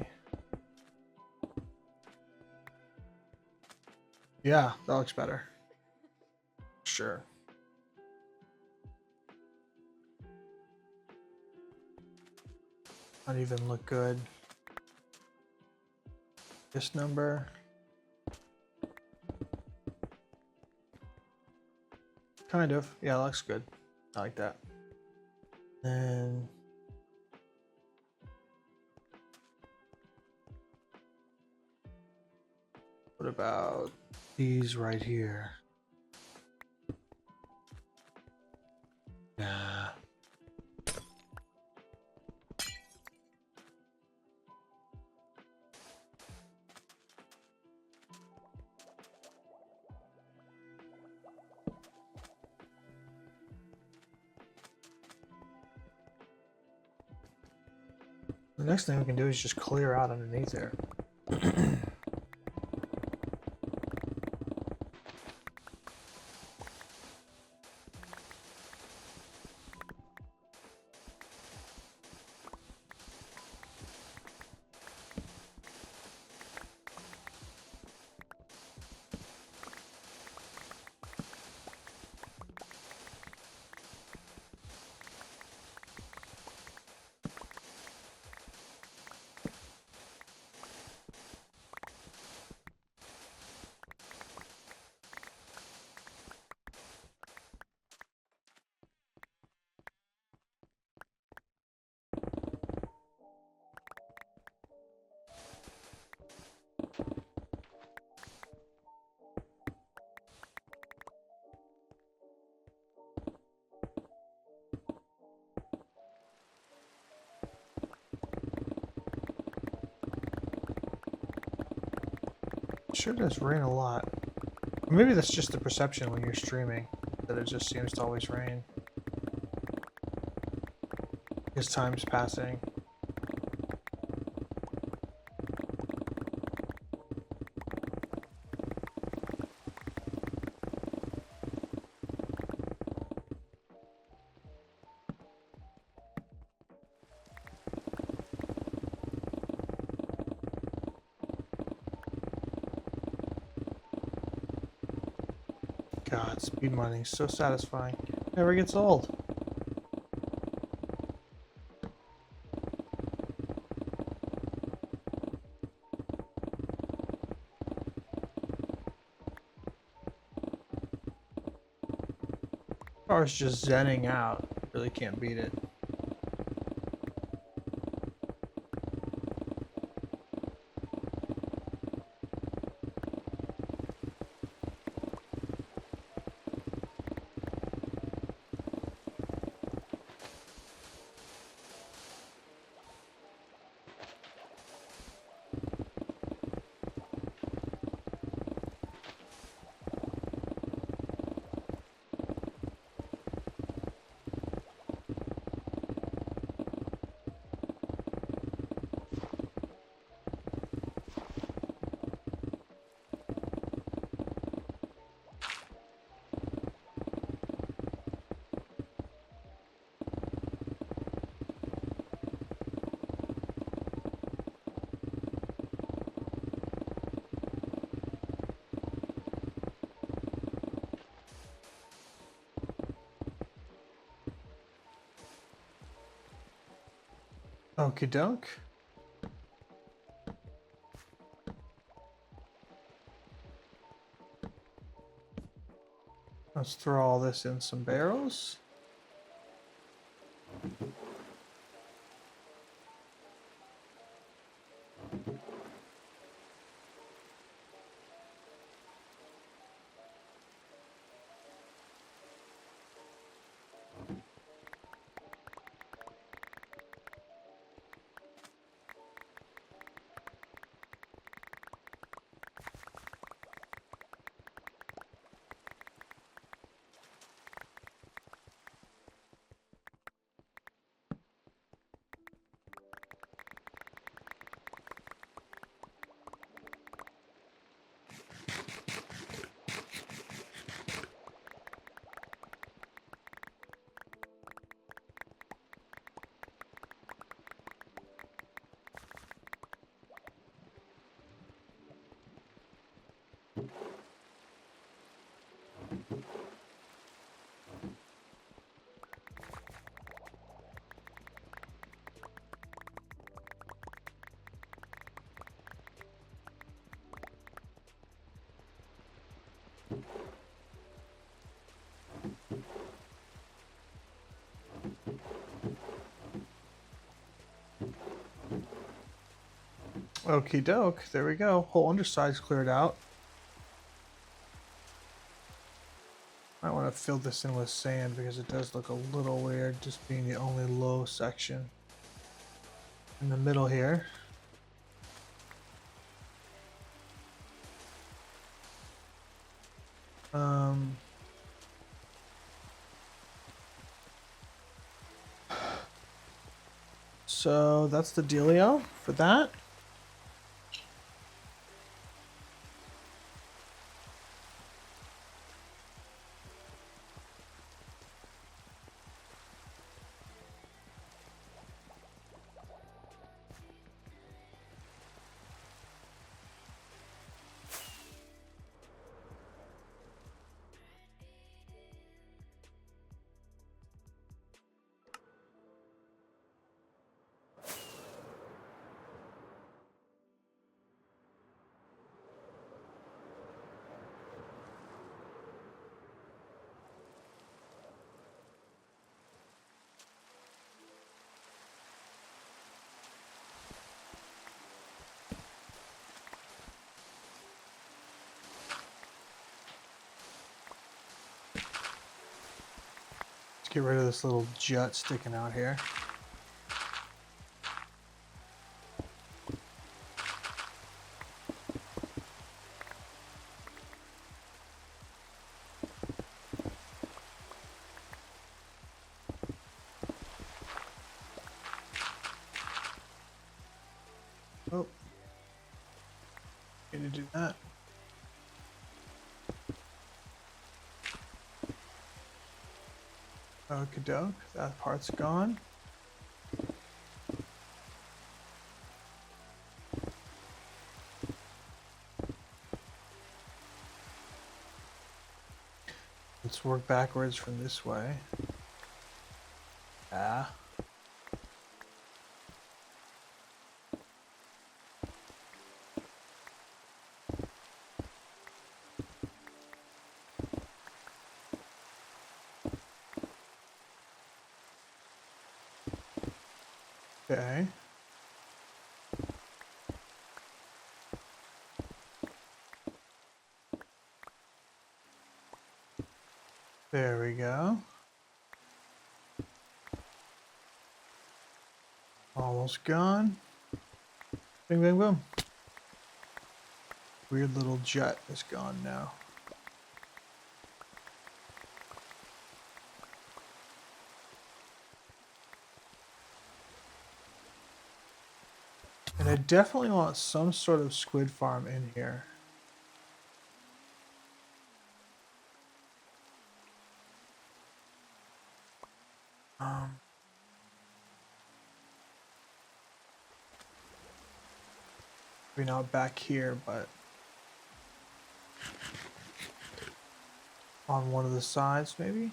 Yeah, that looks better. Sure. Not even look good. This number. Kind of. Yeah, looks good. I like that. And what about these right here? Nah. The next thing we can do is just clear out underneath there. Sure does rain a lot. Maybe that's just the perception when you're streaming, that it just seems to always rain. Because time's passing. God, speed mining is so satisfying. Never gets old. As far as just zenning out, really can't beat it. Okie doke. Let's throw all this in some barrels. Okie doke. There we go. Whole underside's cleared out. I want to fill this in with sand because it does look a little weird just being the only low section in the middle here. So that's the dealio for that. Let's get rid of this little jut sticking out here. Oh, need to do that. Okie doke, that part's gone. Let's work backwards from this way. Ah. Okay. There we go. Almost gone. Bing, bing, boom. Weird little jet is gone now. And I definitely want some sort of squid farm in here. Maybe not back here, but on one of the sides, maybe?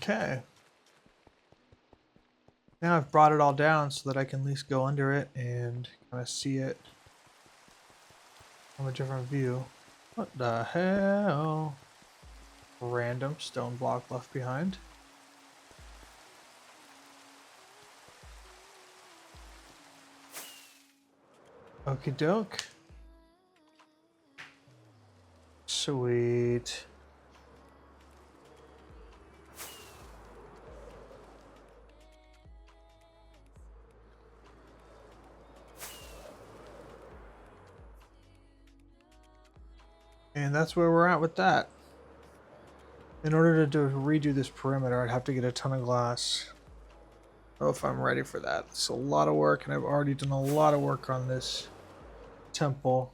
Okay. Now I've brought it all down so that I can at least go under it and kind of see it from a different view. What the hell? Random stone block left behind. Okie doke. Sweet. And that's where we're at with that. In order to redo this perimeter, I'd have to get a ton of glass. I don't know if I'm ready for that. It's a lot of work, and I've already done a lot of work on this temple.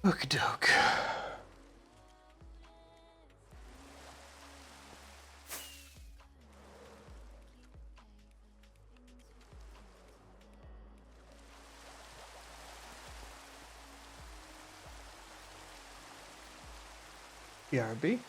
Okie doke. BRB.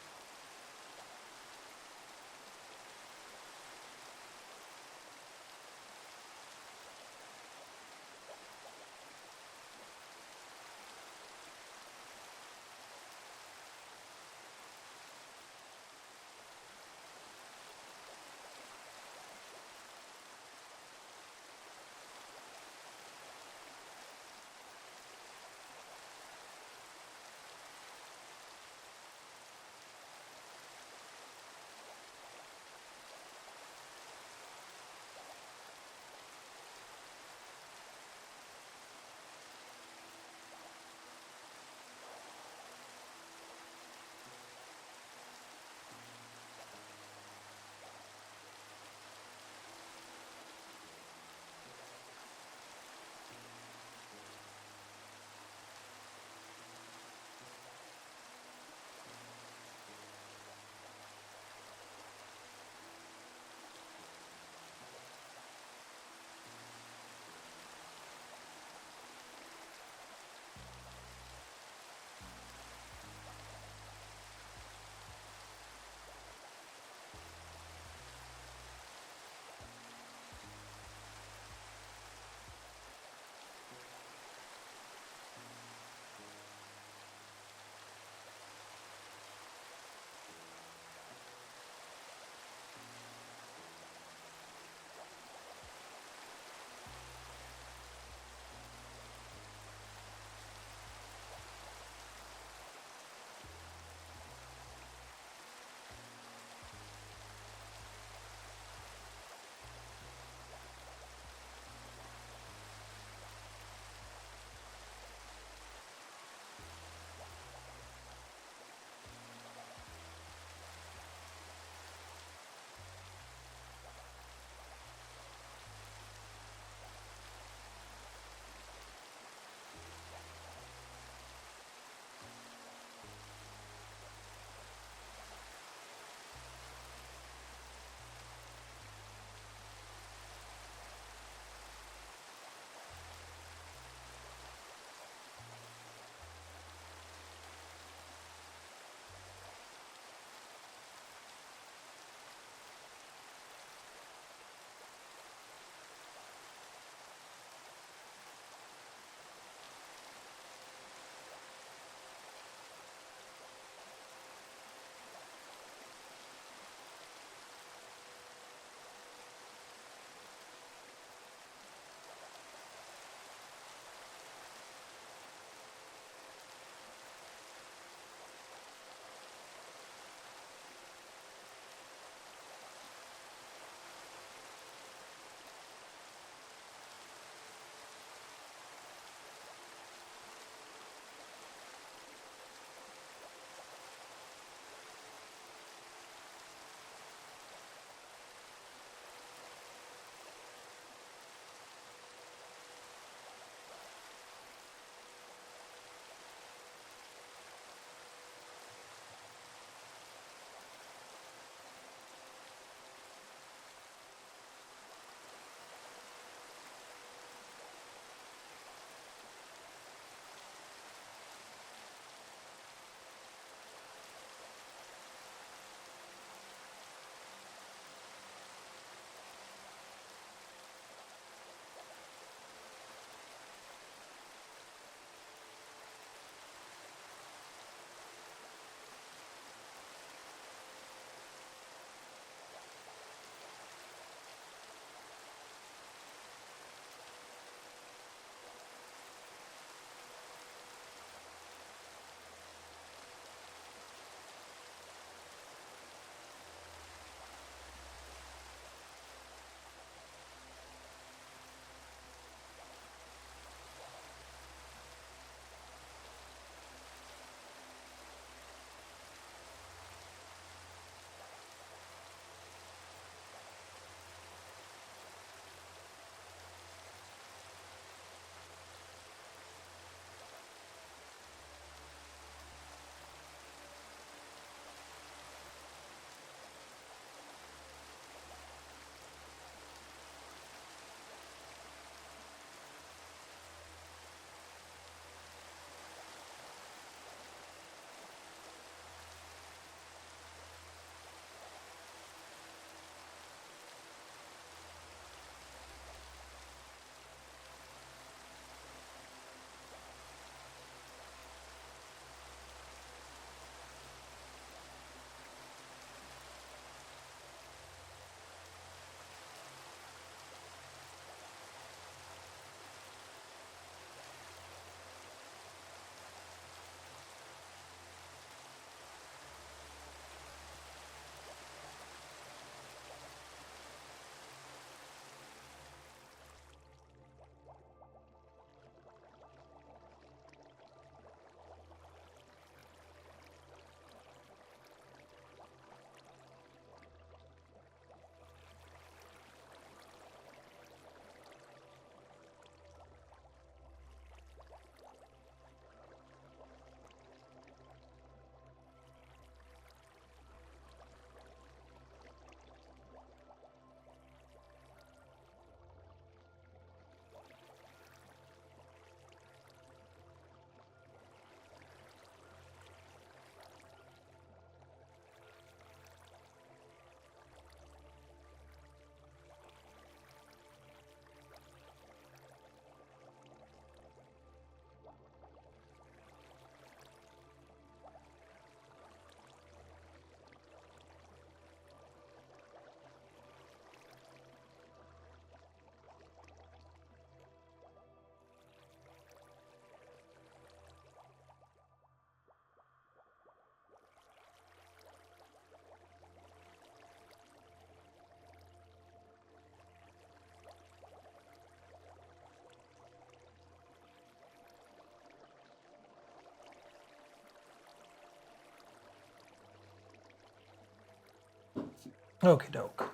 Okie doke.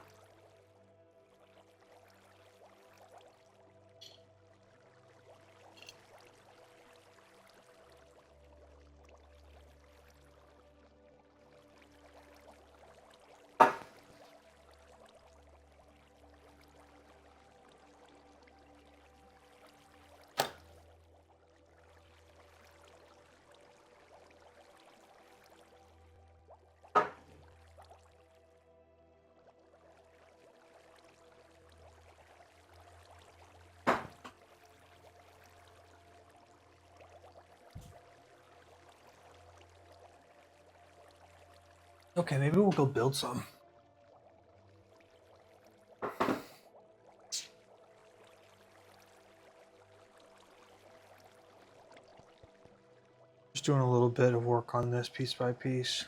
Okay, maybe we'll go build some. Just doing a little bit of work on this piece by piece.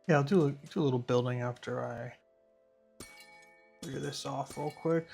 Yeah, I'll do a little building after I figure this off real quick.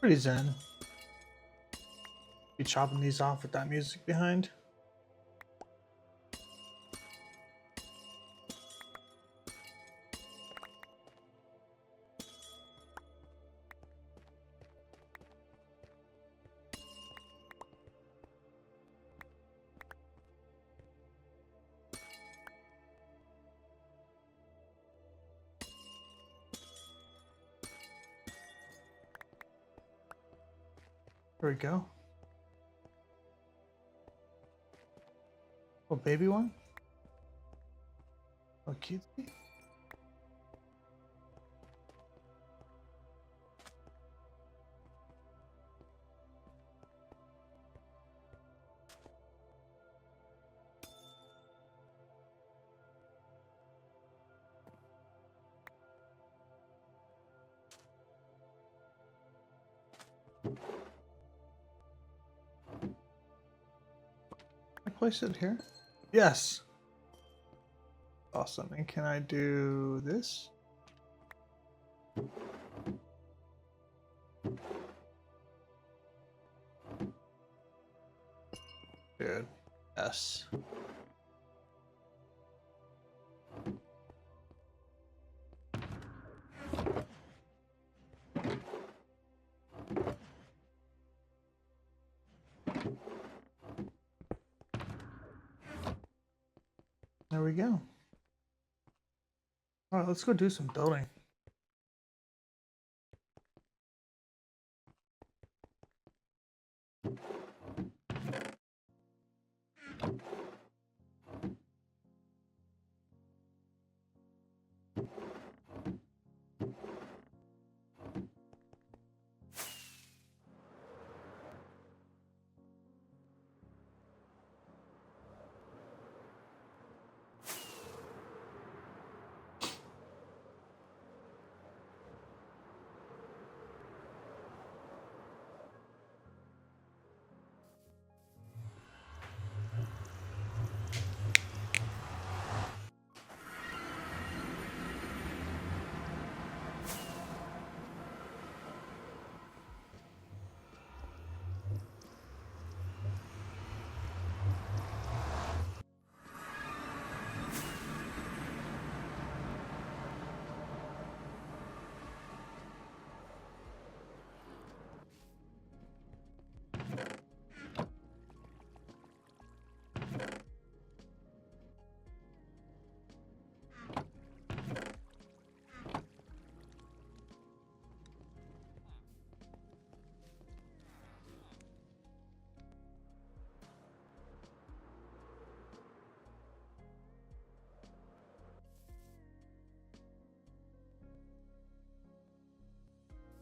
Pretty zen. Be chopping these off with that music behind. There we go. Oh, baby one? Oh, cutesy. Can I place it here? Yes. Awesome. And can I do this? Dude. Yes. There we go. All right, let's go do some building.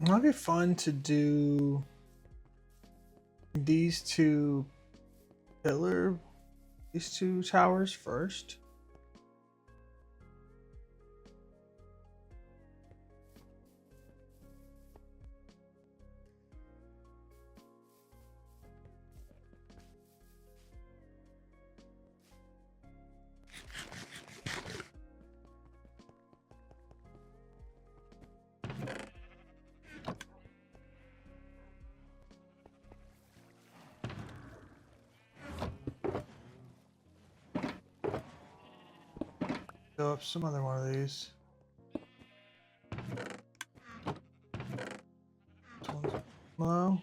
It might be fun to do these two towers first. Go up some other one of these. This one's low.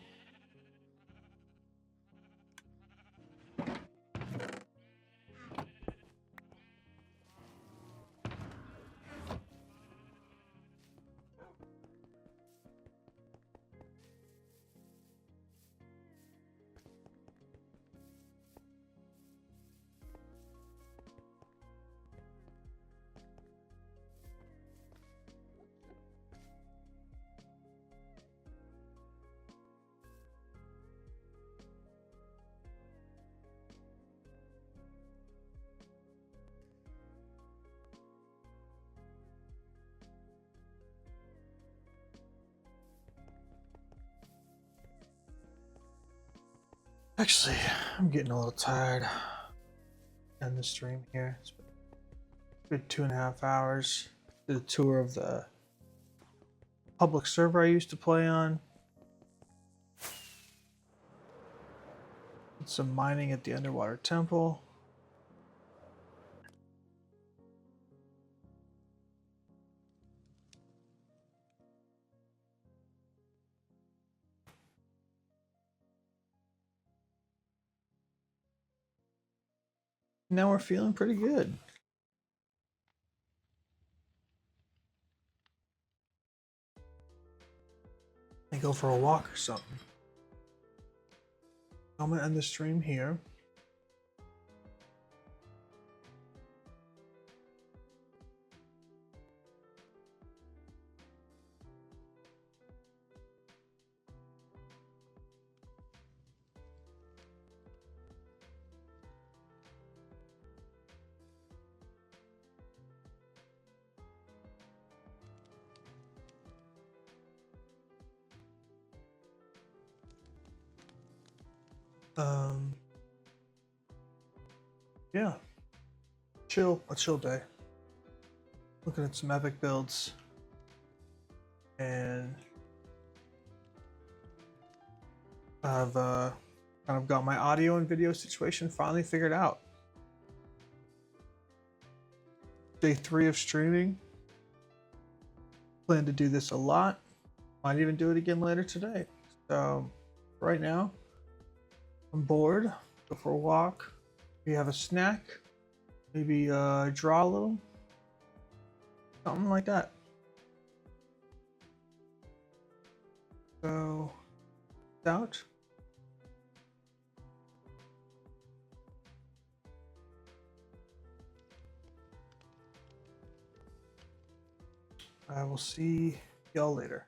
Actually, I'm getting a little tired. End the stream here. It's been a good 2.5 hours. Did a tour of the public server I used to play on. Did some mining at the underwater temple. Now we're feeling pretty good. I go for a walk or something. I'm gonna end the stream here. Yeah, a chill day. Looking at some epic builds, and I've kind of got my audio and video situation finally figured out. Day 3 of streaming. Plan to do this a lot. Might even do it again later today. So right now, I'm bored. Go for a walk. Maybe have a snack. Maybe draw a little. Something like that. So, out. I will see y'all later.